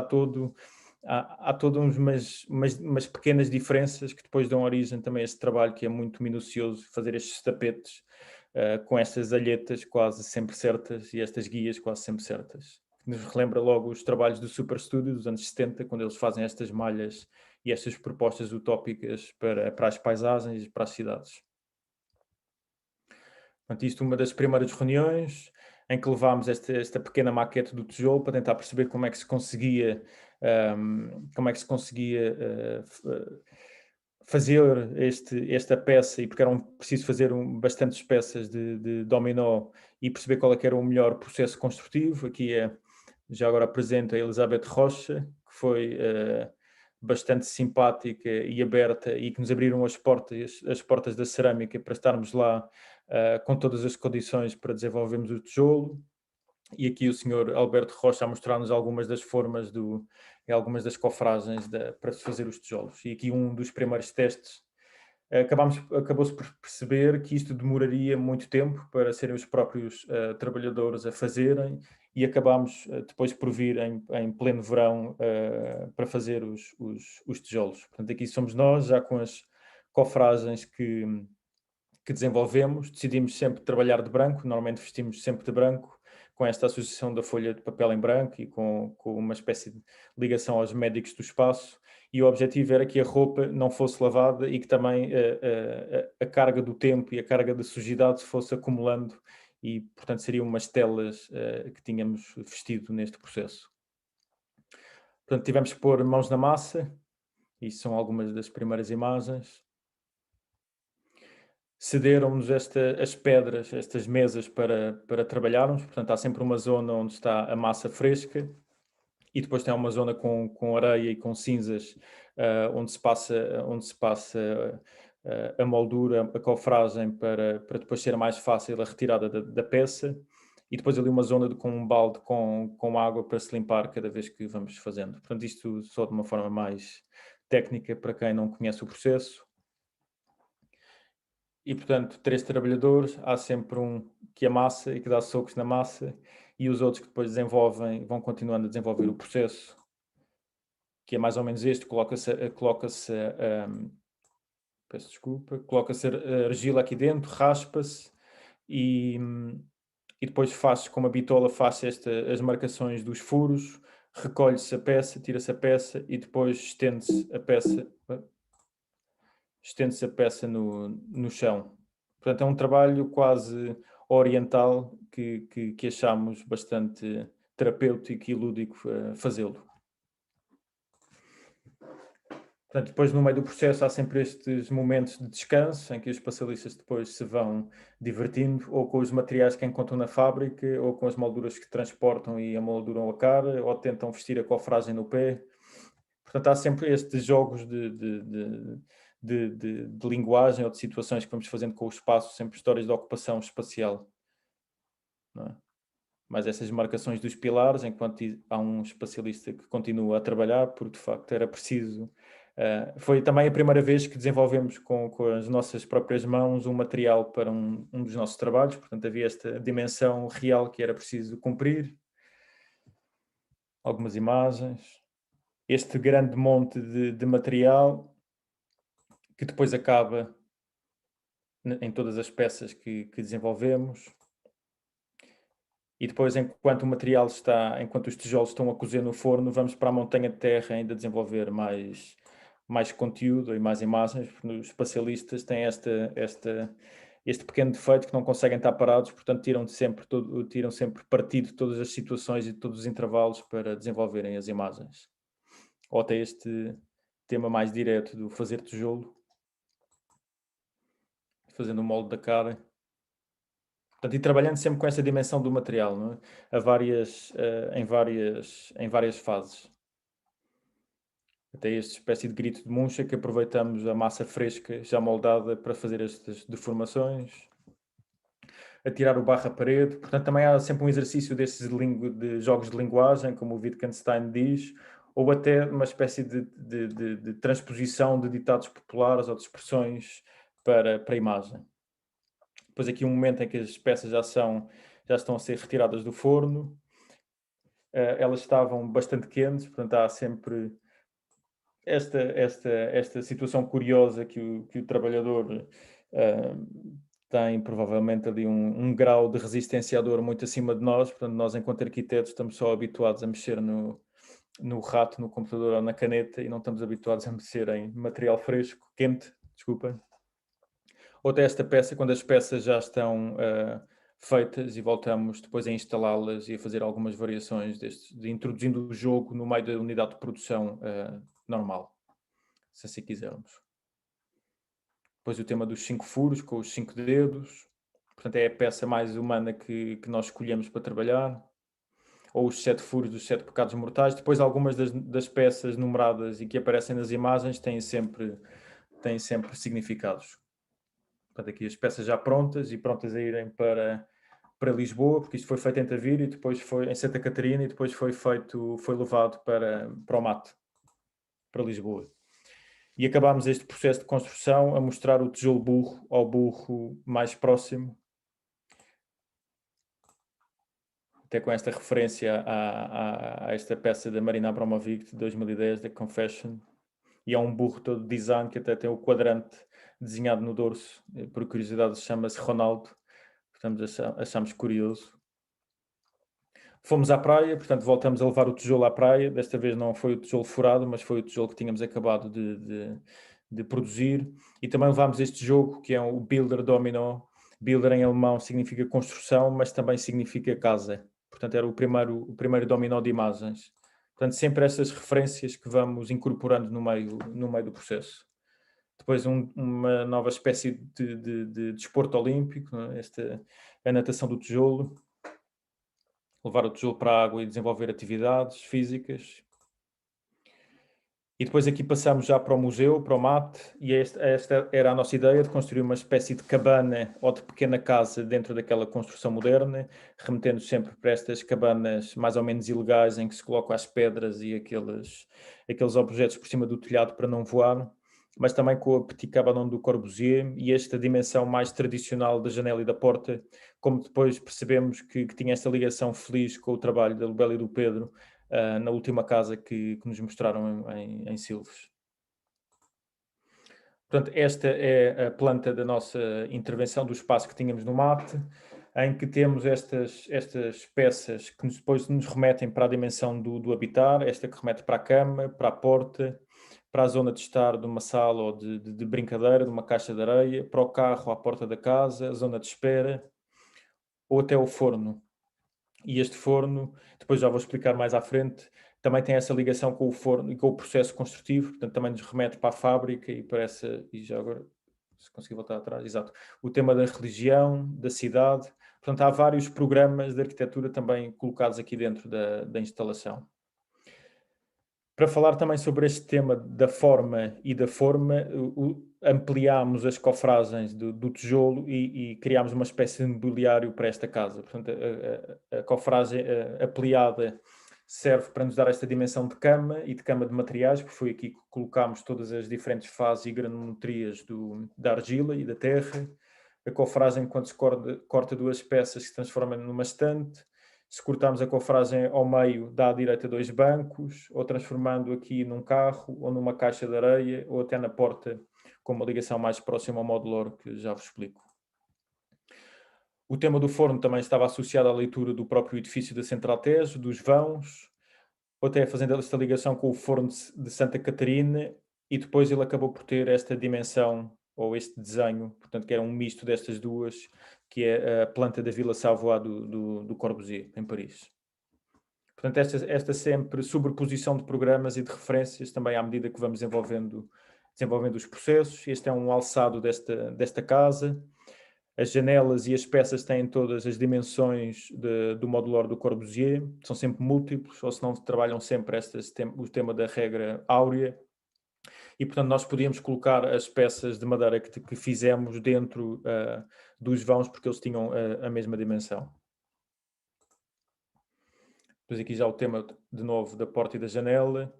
há todas umas pequenas diferenças que depois dão origem também a este trabalho, que é muito minucioso, fazer estes tapetes com estas alhetas quase sempre certas e estas guias quase sempre certas. Nos relembra logo os trabalhos do Super Studio dos anos 70, quando eles fazem estas malhas e estas propostas utópicas para as paisagens e para as cidades. Portanto, isto é uma das primeiras reuniões em que levámos esta pequena maquete do tijolo para tentar perceber como é que se conseguia fazer esta peça, e porque era preciso fazer bastantes peças de dominó, e perceber qual é que era o melhor processo construtivo. Aqui já agora apresento a Elizabeth Rocha, que foi bastante simpática e aberta, e que nos abriram as portas da cerâmica para estarmos lá com todas as condições para desenvolvermos o tijolo. E aqui o Sr. Alberto Rocha a mostrar-nos algumas das formas e algumas das cofragens para se fazer os tijolos. E aqui um dos primeiros testes acabou-se por perceber que isto demoraria muito tempo para serem os próprios trabalhadores a fazerem, e acabámos depois por vir em pleno verão para fazer os tijolos. Portanto, aqui somos nós, já com as cofragens que desenvolvemos. Decidimos sempre trabalhar de branco, normalmente vestimos sempre de branco, com esta associação da folha de papel em branco e com uma espécie de ligação aos médicos do espaço, e o objetivo era que a roupa não fosse lavada e que também a carga do tempo e a carga de sujidade se fosse acumulando, e portanto seriam umas telas que tínhamos vestido neste processo. Portanto, tivemos que pôr mãos na massa, e são algumas das primeiras imagens. Cederam-nos as pedras, estas mesas para trabalharmos. Portanto, há sempre uma zona onde está a massa fresca, e depois tem uma zona com areia e com cinzas, onde se passa a moldura, a cofragem, para depois ser mais fácil a retirada da peça, e depois ali uma zona com um balde com água para se limpar cada vez que vamos fazendo. Portanto, isto só de uma forma mais técnica para quem não conhece o processo. E, portanto, 3 trabalhadores, há sempre um que amassa e que dá socos na massa, e os outros que depois vão continuando a desenvolver o processo, que é mais ou menos este. Coloca-se a argila aqui dentro, raspa-se, e depois faz, com uma bitola, faz as marcações dos furos, recolhe-se a peça, tira-se a peça, e depois estende-se a peça no chão. Portanto, é um trabalho quase oriental que achamos bastante terapêutico e lúdico fazê-lo. Portanto, depois no meio do processo há sempre estes momentos de descanso em que os especialistas depois se vão divertindo, ou com os materiais que encontram na fábrica, ou com as molduras que transportam e amolduram a cara, ou tentam vestir a cofragem no pé. Portanto, há sempre estes jogos de linguagem ou de situações que vamos fazendo com o espaço, sempre histórias de ocupação espacial, não é? Mas essas marcações dos pilares, enquanto há um especialista que continua a trabalhar, porque de facto era preciso. Foi também a primeira vez que desenvolvemos com as nossas próprias mãos um material para um dos nossos trabalhos. Portanto, havia esta dimensão real que era preciso cumprir. Algumas imagens. Este grande monte de material que depois acaba em todas as peças que desenvolvemos. E depois, enquanto os tijolos estão a cozer no forno, vamos para a montanha de terra ainda desenvolver mais conteúdo e mais imagens. Os especialistas têm este pequeno defeito, que não conseguem estar parados, portanto tiram sempre partido de todas as situações e de todos os intervalos para desenvolverem as imagens. Ou até este tema mais direto do fazer tijolo, fazendo o molde da cara. Portanto, e trabalhando sempre com essa dimensão do material, não é? Em várias fases. Até esta espécie de grito de Muncha, que aproveitamos a massa fresca já moldada para fazer estas deformações. A tirar o barro à parede. Portanto, também há sempre um exercício desses de jogos de linguagem, como o Wittgenstein diz, ou até uma espécie de transposição de ditados populares ou de expressões para a imagem. Depois aqui um momento em que as peças já estão a ser retiradas do forno. Elas estavam bastante quentes, portanto há sempre esta situação curiosa que o trabalhador tem provavelmente ali um grau de resistência à dor muito acima de nós. Portanto, nós enquanto arquitetos estamos só habituados a mexer no rato, no computador ou na caneta, e não estamos habituados a mexer em material fresco, quente, desculpem. Outra esta peça, quando as peças já estão feitas e voltamos depois a instalá-las e a fazer algumas variações introduzindo o jogo no meio da unidade de produção normal, se assim quisermos. Depois o tema dos 5 furos com os 5 dedos, portanto é a peça mais humana que nós escolhemos para trabalhar. Ou os 7 furos dos 7 pecados mortais. Depois algumas das peças numeradas e que aparecem nas imagens têm sempre significados. Portanto, aqui as peças já prontas a irem para Lisboa, porque isto foi feito em Tavira e depois foi em Santa Catarina, e depois foi levado para o Mate, para Lisboa. E acabámos este processo de construção a mostrar o tijolo burro ao burro mais próximo, até com esta referência a esta peça da Marina Abramovic de 2010, The Confession, e é um burro todo de design que até tem o quadrante desenhado no dorso, por curiosidade chama-se Ronaldo, portanto achamos curioso. Fomos à praia, portanto voltamos a levar o tijolo à praia, desta vez não foi o tijolo furado, mas foi o tijolo que tínhamos acabado de produzir, e também levámos este jogo que é o Builder Domino. Builder em alemão significa construção, mas também significa casa, portanto era o primeiro dominó de imagens. Portanto, sempre estas referências que vamos incorporando no meio do processo. Depois uma nova espécie de desporto olímpico, não é? A natação do tijolo, levar o tijolo para a água e desenvolver atividades físicas. E depois aqui passamos já para o museu, para o MAT, e esta era a nossa ideia de construir uma espécie de cabana ou de pequena casa dentro daquela construção moderna, remetendo sempre para estas cabanas mais ou menos ilegais em que se colocam as pedras e aqueles objetos por cima do telhado para não voar, mas também com a Petit Cabanon do Corbusier e esta dimensão mais tradicional da janela e da porta, como depois percebemos que tinha esta ligação feliz com o trabalho da Lubela e do Pedro, na última casa que nos mostraram em Silves. Portanto, esta é a planta da nossa intervenção, do espaço que tínhamos no MAT, em que temos estas peças que depois nos remetem para a dimensão do habitar, esta que remete para a cama, para a porta, para a zona de estar de uma sala ou de brincadeira, de uma caixa de areia, para o carro à porta da casa, a zona de espera, ou até o forno. E este forno, depois já vou explicar mais à frente, também tem essa ligação com o forno e com o processo construtivo, portanto também nos remete para a fábrica e para e já agora, se conseguir voltar atrás, exato, o tema da religião, da cidade, portanto há vários programas de arquitetura também colocados aqui dentro da instalação. Para falar também sobre este tema da forma e da forma, ampliámos as cofragens do tijolo e criámos uma espécie de mobiliário para esta casa. Portanto, a cofragem ampliada serve para nos dar esta dimensão de cama e de cama de materiais, porque foi aqui que colocámos todas as diferentes fases e granulometrias da argila e da terra. A cofragem, quando se corta duas peças, se transforma numa estante. Se cortarmos a cofragem ao meio, dá à direita 2 bancos, ou transformando aqui num carro, ou numa caixa de areia, ou até na porta, com uma ligação mais próxima ao módulo que já vos explico. O tema do forno também estava associado à leitura do próprio edifício da Central Tejo, dos vãos, ou até fazendo esta ligação com o forno de Santa Catarina, e depois ele acabou por ter esta dimensão, ou este desenho, portanto que era um misto destas duas, que é a planta da Vila Savoie do Corbusier, em Paris. Portanto, esta sempre sobreposição de programas e de referências, também à medida que vamos desenvolvendo os processos. Este é um alçado desta casa. As janelas e as peças têm todas as dimensões do modular do Corbusier, são sempre múltiplos, ou se não trabalham sempre o tema da regra áurea. E, portanto, nós podíamos colocar as peças de madeira que fizemos dentro dos vãos, porque eles tinham a mesma dimensão. Depois aqui já o tema, de novo, da porta e da janela.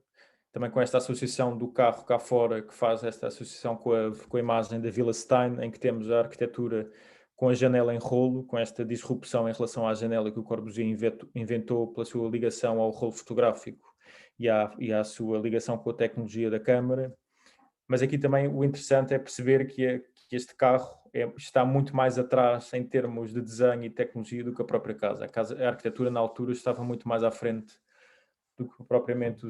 Também com esta associação do carro cá fora, que faz esta associação com a imagem da Vila Stein, em que temos a arquitetura com a janela em rolo, com esta disrupção em relação à janela que o Corbusier inventou pela sua ligação ao rolo fotográfico e à sua ligação com a tecnologia da câmara. Mas aqui também o interessante é perceber que este carro está muito mais atrás em termos de desenho e tecnologia do que a própria casa. A arquitetura na altura estava muito mais à frente do que propriamente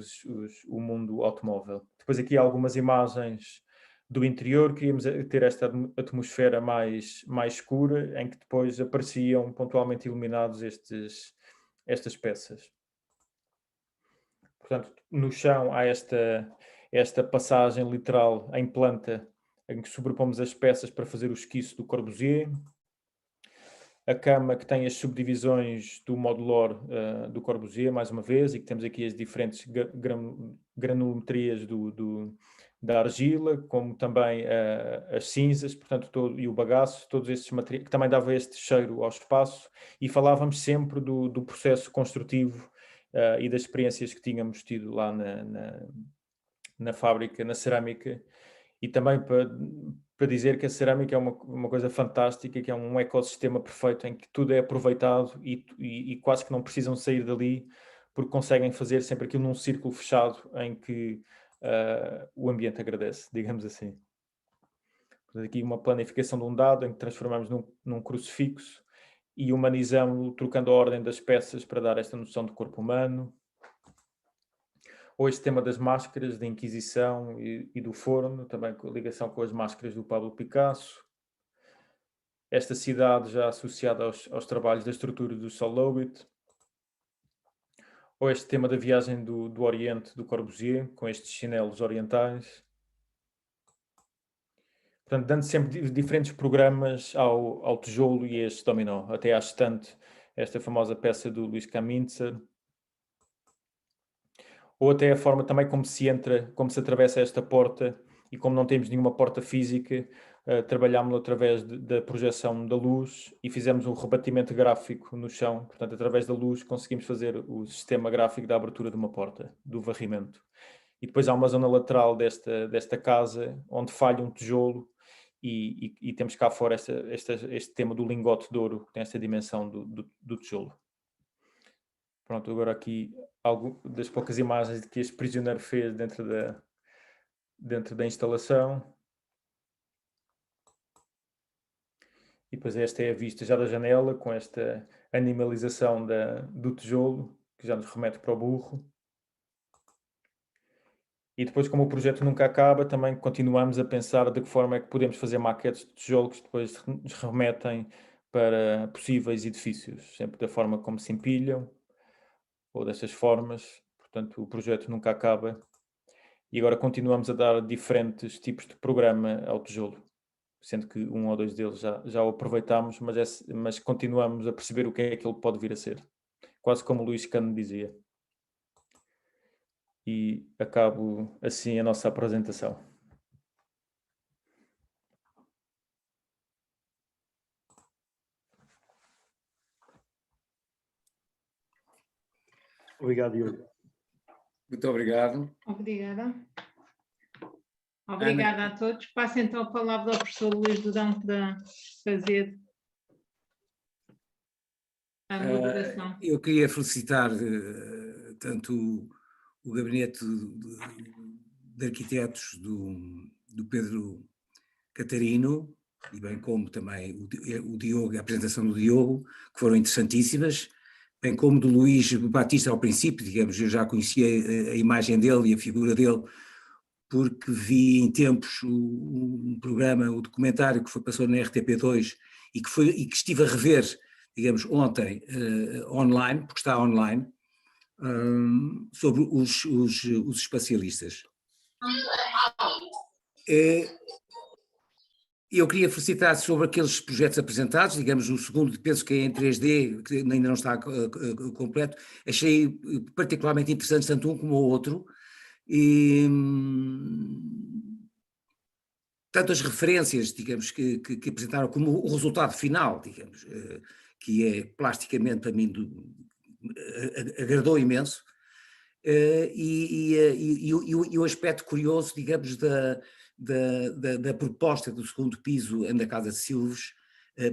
o mundo automóvel. Depois aqui há algumas imagens do interior, queríamos ter esta atmosfera mais escura, em que depois apareciam pontualmente iluminados estas peças. Portanto, no chão há esta passagem literal em planta, em que sobrepomos as peças para fazer o esquiço do Corbusier. A cama que tem as subdivisões do modulor do Corbusier, mais uma vez, e que temos aqui as diferentes granulometrias da argila, como também as cinzas, portanto, e o bagaço, todos estes materiais, que também dava este cheiro ao espaço, e falávamos sempre do processo construtivo e das experiências que tínhamos tido lá na fábrica, na cerâmica, e também para dizer que a cerâmica é uma coisa fantástica, que é um ecossistema perfeito em que tudo é aproveitado e quase que não precisam sair dali, porque conseguem fazer sempre aquilo num círculo fechado em que o ambiente agradece, digamos assim. Portanto, aqui uma planificação de um dado em que transformamos num crucifixo e humanizamos, trocando a ordem das peças para dar esta noção de corpo humano. Ou este tema das máscaras, da Inquisição e do forno, também com a ligação com as máscaras do Pablo Picasso. Esta cidade já associada aos trabalhos da estrutura do Solowit. Ou este tema da viagem do Oriente, do Corbusier, com estes chinelos orientais. Portanto, dando sempre diferentes programas ao tijolo e a este dominó, até à estante, esta famosa peça do Luís Kaminzer. Ou até a forma também como se entra, como se atravessa esta porta, e como não temos nenhuma porta física, trabalhámos através da projeção da luz e fizemos um rebatimento gráfico no chão. Portanto, através da luz conseguimos fazer o sistema gráfico da abertura de uma porta, do varrimento. E depois há uma zona lateral desta casa, onde falha um tijolo, e temos cá fora este tema do lingote de ouro, que tem esta dimensão do tijolo. Pronto, agora aqui algo das poucas imagens que este prisioneiro fez dentro da instalação. E depois esta é a vista já da janela, com esta animalização do tijolo, que já nos remete para o burro. E depois, como o projeto nunca acaba, também continuamos a pensar de que forma é que podemos fazer maquetes de tijolo que depois nos remetem para possíveis edifícios, sempre da forma como se empilham, ou destas formas. Portanto, o projeto nunca acaba. E agora continuamos a dar diferentes tipos de programa ao tijolo, sendo que um ou dois deles já o aproveitámos, mas continuamos a perceber o que é que ele pode vir a ser. Quase como o Luís Cano dizia. E acabo assim a nossa apresentação. Obrigado, Diogo. Muito obrigado. Obrigada. Obrigada a todos. Passo então a palavra ao professor Luís Durão para fazer a moderação. Eu queria felicitar tanto o gabinete de arquitetos do Pedro Catarino, e bem como também o Diogo, a apresentação do Diogo, que foram interessantíssimas, bem como do Luís Batista ao princípio, digamos, eu já conhecia a imagem dele e a figura dele, porque vi em tempos um programa, o documentário que passou na RTP2 e que estive a rever, digamos, ontem, online, porque está online, sobre os espacialistas. Eu queria felicitar sobre aqueles projetos apresentados, digamos, o segundo, penso que é em 3D, que ainda não está completo, achei particularmente interessante tanto um como o outro, e tanto as referências, digamos, que apresentaram como o resultado final, digamos, que é plasticamente para mim agradou imenso, e o aspecto curioso, digamos, da proposta do segundo piso da Casa de Silves,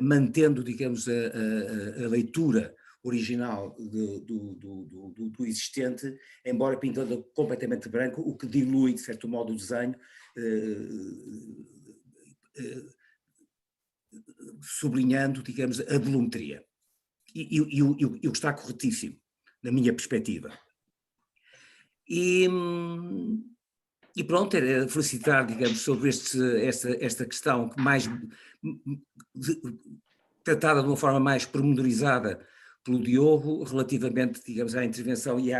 mantendo, digamos, a leitura original do existente, embora pintando completamente branco, o que dilui, de certo modo, o desenho, sublinhando, digamos, a volumetria. E o que está corretíssimo, na minha perspectiva. E pronto, era felicitar, digamos, sobre esta questão que mais tratada de uma forma mais pormenorizada pelo Diogo, relativamente, digamos, à intervenção e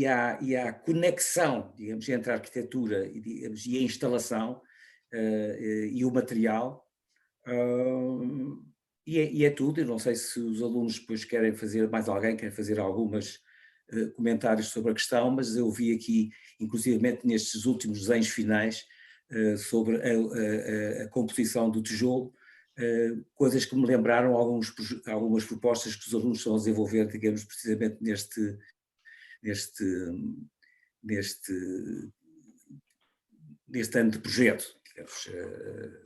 à conexão, digamos, entre a arquitetura e a instalação e o material. E é tudo. Eu não sei se os alunos depois querem fazer, mais alguém quer fazer algumas comentários sobre a questão, mas eu vi aqui, inclusivamente nestes últimos desenhos finais, sobre a composição do tijolo, coisas que me lembraram algumas propostas que os alunos estão a desenvolver, digamos, precisamente neste neste ano de projeto, digamos,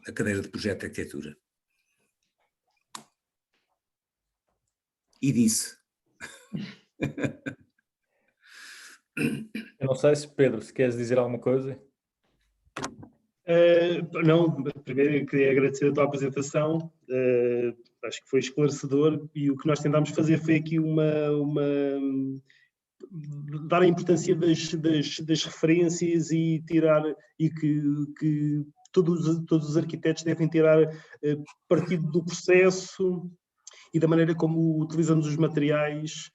a cadeira de projeto de arquitetura. E disse. Eu não sei se, Pedro, se queres dizer alguma coisa. Não, primeiro queria agradecer a tua apresentação, acho que foi esclarecedor, e o que nós tentámos fazer foi aqui dar a importância das referências e tirar, e que todos os arquitetos devem tirar partido do processo e da maneira como utilizamos os materiais.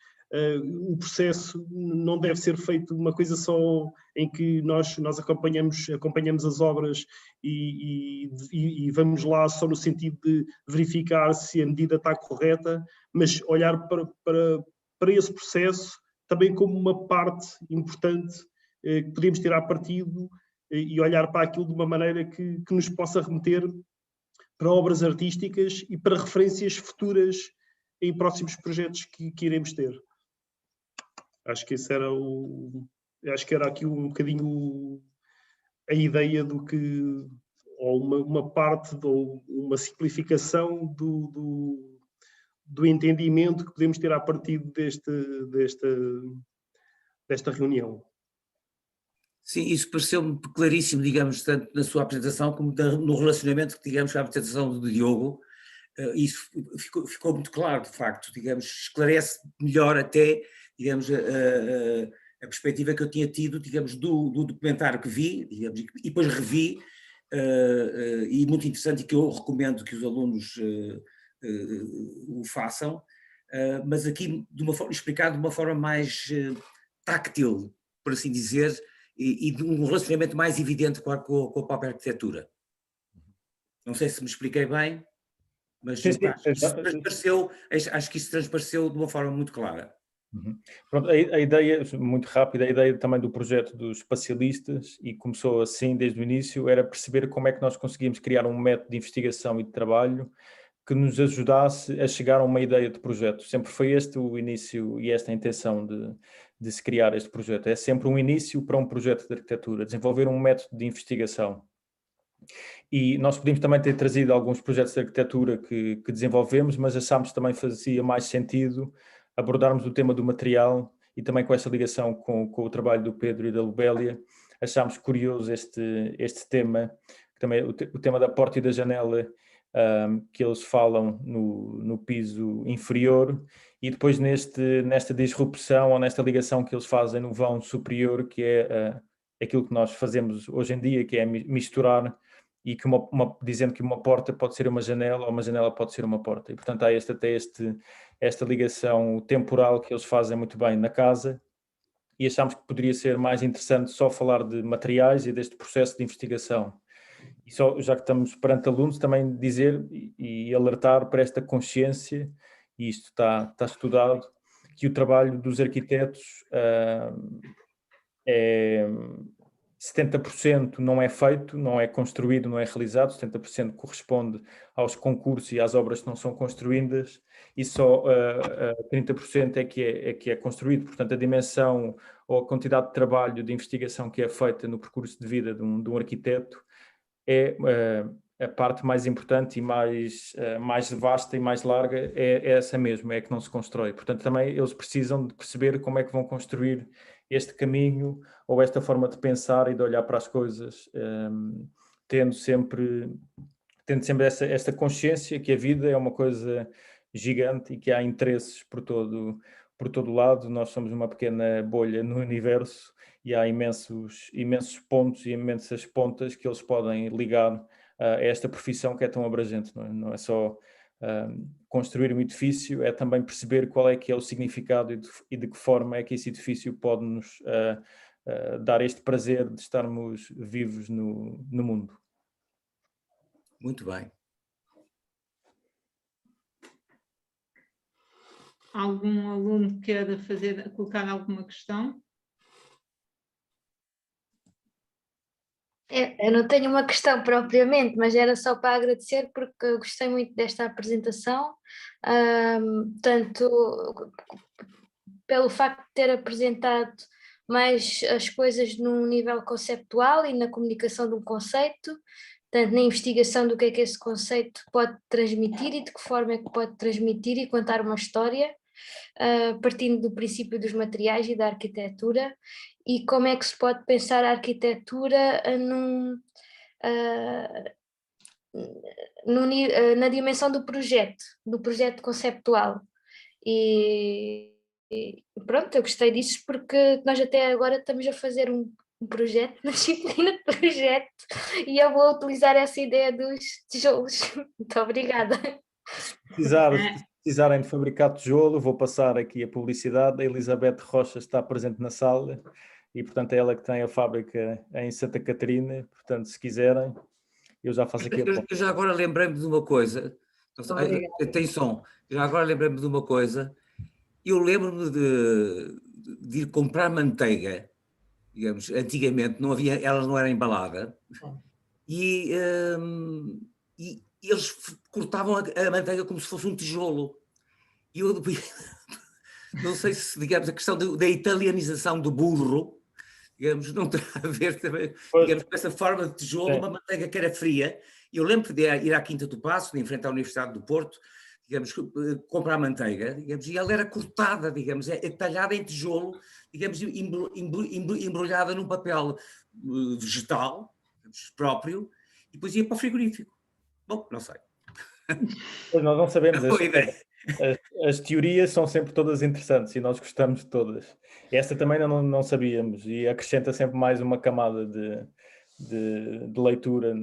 O processo não deve ser feito uma coisa só em que nós acompanhamos as obras e vamos lá só no sentido de verificar se a medida está correta, mas olhar para esse processo também como uma parte importante que podemos tirar partido e olhar para aquilo de uma maneira que nos possa remeter para obras artísticas e para referências futuras em próximos projetos que iremos ter. Acho que esse era acho que era aqui um bocadinho a ideia do que, ou uma parte, ou uma simplificação do entendimento que podemos ter a partir desta reunião. Sim, isso pareceu-me claríssimo, digamos, tanto na sua apresentação como no relacionamento que, digamos, com a apresentação do Diogo. Isso ficou muito claro, de facto, digamos, esclarece melhor até, digamos, a perspectiva que eu tinha tido, digamos, do documentário que vi, digamos, e depois revi, e muito interessante, e que eu recomendo que os alunos o façam, mas aqui explicado de uma forma mais táctil, por assim dizer, e de um relacionamento mais evidente com a própria arquitetura. Não sei se me expliquei bem, mas Sim, acho que isso transpareceu de uma forma muito clara. Uhum. Pronto, a ideia, muito rápida, a ideia também do projeto dos espacialistas, e começou assim desde o início, era perceber como é que nós conseguíamos criar um método de investigação e de trabalho que nos ajudasse a chegar a uma ideia de projeto. Sempre foi este o início e esta a intenção de se criar este projeto. É sempre um início para um projeto de arquitetura, desenvolver um método de investigação. E nós podíamos também ter trazido alguns projetos de arquitetura que desenvolvemos, mas achámos que também fazia mais sentido abordarmos o tema do material, e também com essa ligação com o trabalho do Pedro e da Lubélia, achámos curioso este tema, que também o tema da porta e da janela, que eles falam no piso inferior, e depois nesta disrupção ou nesta ligação que eles fazem no vão superior, que é aquilo que nós fazemos hoje em dia, que é misturar, e que dizendo que uma porta pode ser uma janela, ou uma janela pode ser uma porta. E, portanto, há esta ligação temporal que eles fazem muito bem na casa, e achámos que poderia ser mais interessante só falar de materiais e deste processo de investigação. E só, já que estamos perante alunos, também dizer e alertar para esta consciência, e isto está estudado, que o trabalho dos arquitetos é 70% não é feito, não é construído, não é realizado, 70% corresponde aos concursos e às obras que não são construídas, e só 30% é que é construído. Portanto, a dimensão ou a quantidade de trabalho de investigação que é feita no percurso de vida de um arquiteto é a parte mais importante e mais vasta e mais larga, é essa mesmo, é que não se constrói. Portanto, também eles precisam de perceber como é que vão construir este caminho ou esta forma de pensar e de olhar para as coisas, tendo sempre esta consciência que a vida é uma coisa gigante e que há interesses por todo lado. Nós somos uma pequena bolha no universo e há imensos pontos e imensas pontas que eles podem ligar a esta profissão que é tão abrangente. Não é só construir um edifício, é também perceber qual é que é o significado e de que forma é que esse edifício pode nos dar este prazer de estarmos vivos no mundo. Muito bem. Algum aluno queira colocar alguma questão? Eu não tenho uma questão propriamente, mas era só para agradecer, porque eu gostei muito desta apresentação, tanto pelo facto de ter apresentado mais as coisas num nível conceptual e na comunicação de um conceito, tanto na investigação do que é que esse conceito pode transmitir e de que forma é que pode transmitir e contar uma história, partindo do princípio dos materiais e da arquitetura, e como é que se pode pensar a arquitetura na dimensão do projeto conceptual. E pronto, eu gostei disso porque nós até agora estamos a fazer um projeto, na disciplina de projeto, e eu vou utilizar essa ideia dos tijolos. Muito obrigada. Se precisarem de fabricar tijolo, vou passar aqui a publicidade. A Elizabeth Rocha está presente na sala e, portanto, é ela que tem a fábrica em Santa Catarina. Portanto, se quiserem, eu já faço aqui a Eu já agora lembrei-me de uma coisa. Tem som. Já agora lembrei-me de uma coisa. Eu lembro-me de ir comprar manteiga, digamos, antigamente não havia, ela não era embalada, e eles cortavam a manteiga como se fosse um tijolo. E eu não sei se, digamos, a questão da italianização do burro, digamos, não terá a ver também, digamos, com essa forma de tijolo, uma manteiga que era fria. Eu lembro de ir à Quinta do Paço, em frente à Universidade do Porto, digamos, comprar manteiga, digamos, e ela era cortada, digamos, talhada em tijolo, digamos, embrulhada num papel vegetal, digamos, próprio, e depois ia para o frigorífico. Bom, não sei. Pois nós não sabemos. Boa ideia. As teorias são sempre todas interessantes e nós gostamos de todas. Esta também não sabíamos e acrescenta sempre mais uma camada de leitura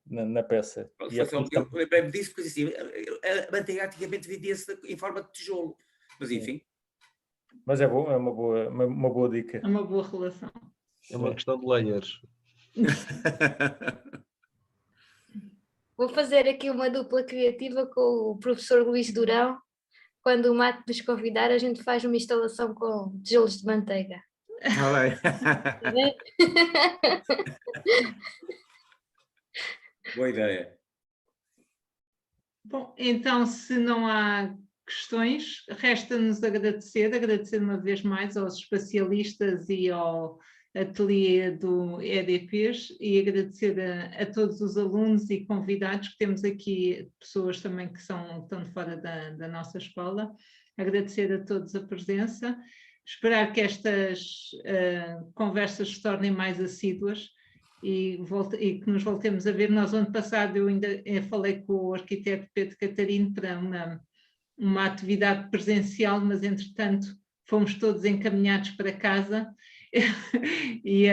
na peça. Eu lembrei-me disso porque assim, a manteiga antigamente vendia-se em forma de tijolo, mas enfim. Mas é bom, é uma boa dica. É uma boa relação. É uma questão de layers. Vou fazer aqui uma dupla criativa com o professor Luís Durão. Quando o Mato nos convidar, a gente faz uma instalação com tijolos de manteiga. Tá bem. Boa ideia. Bom, então, se não há questões, resta-nos agradecer uma vez mais aos especialistas e ao ateliê do EDPs e agradecer a todos os alunos e convidados, que temos aqui pessoas também que estão de fora da nossa escola. Agradecer a todos a presença, esperar que estas conversas se tornem mais assíduas e que nos voltemos a ver. Nós, ano passado, eu ainda falei com o arquiteto Pedro Catarino para uma atividade presencial, mas, entretanto, fomos todos encaminhados para casa e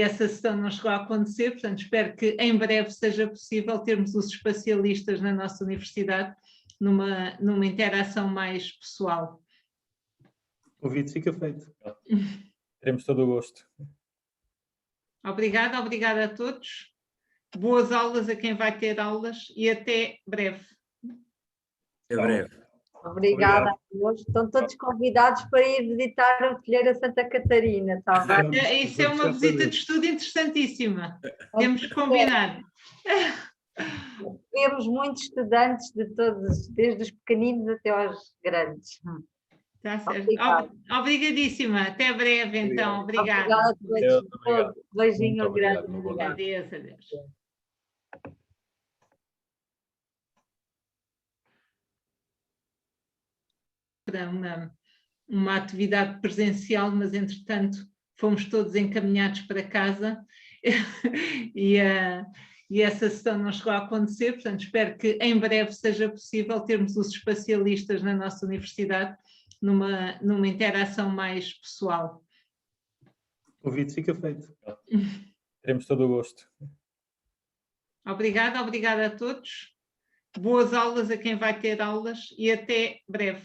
essa sessão não chegou a acontecer, portanto, espero que em breve seja possível termos os especialistas na nossa universidade numa interação mais pessoal. O convite fica feito. Teremos todo o gosto. Obrigada a todos. Boas aulas a quem vai ter aulas e até breve. Até breve. Obrigada a todos. Estão todos convidados para ir visitar o Telheiro Santa Catarina, tá bem? Isso é uma visita de estudo interessantíssima. Temos que combinar. Temos muitos estudantes de todos, desde os pequeninos até aos grandes. Está certo. Obrigadíssima. Até breve, então. Obrigada. Obrigada a todos. Beijinho grande. Adeus. Para uma atividade presencial, mas, entretanto, fomos todos encaminhados para casa e essa sessão não chegou a acontecer, portanto, espero que em breve seja possível termos os especialistas na nossa universidade numa interação mais pessoal. O convite fica feito. Teremos todo o gosto. Obrigada a todos. Boas aulas a quem vai ter aulas e até breve.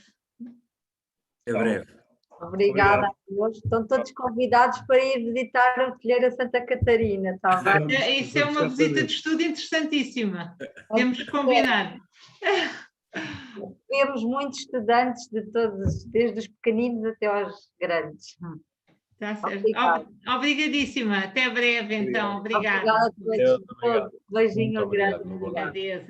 Até breve. Obrigada a todos. Estão todos convidados para ir visitar o Telheiro Santa Catarina, tá bem? Isso é uma visita de estudo interessantíssima. Temos que combinar. Temos muitos estudantes de todos, desde os pequeninos até aos grandes. Está certo. Obrigadíssima. Até breve, então. Obrigada. Obrigada a todos. Beijinho grande. Adeus.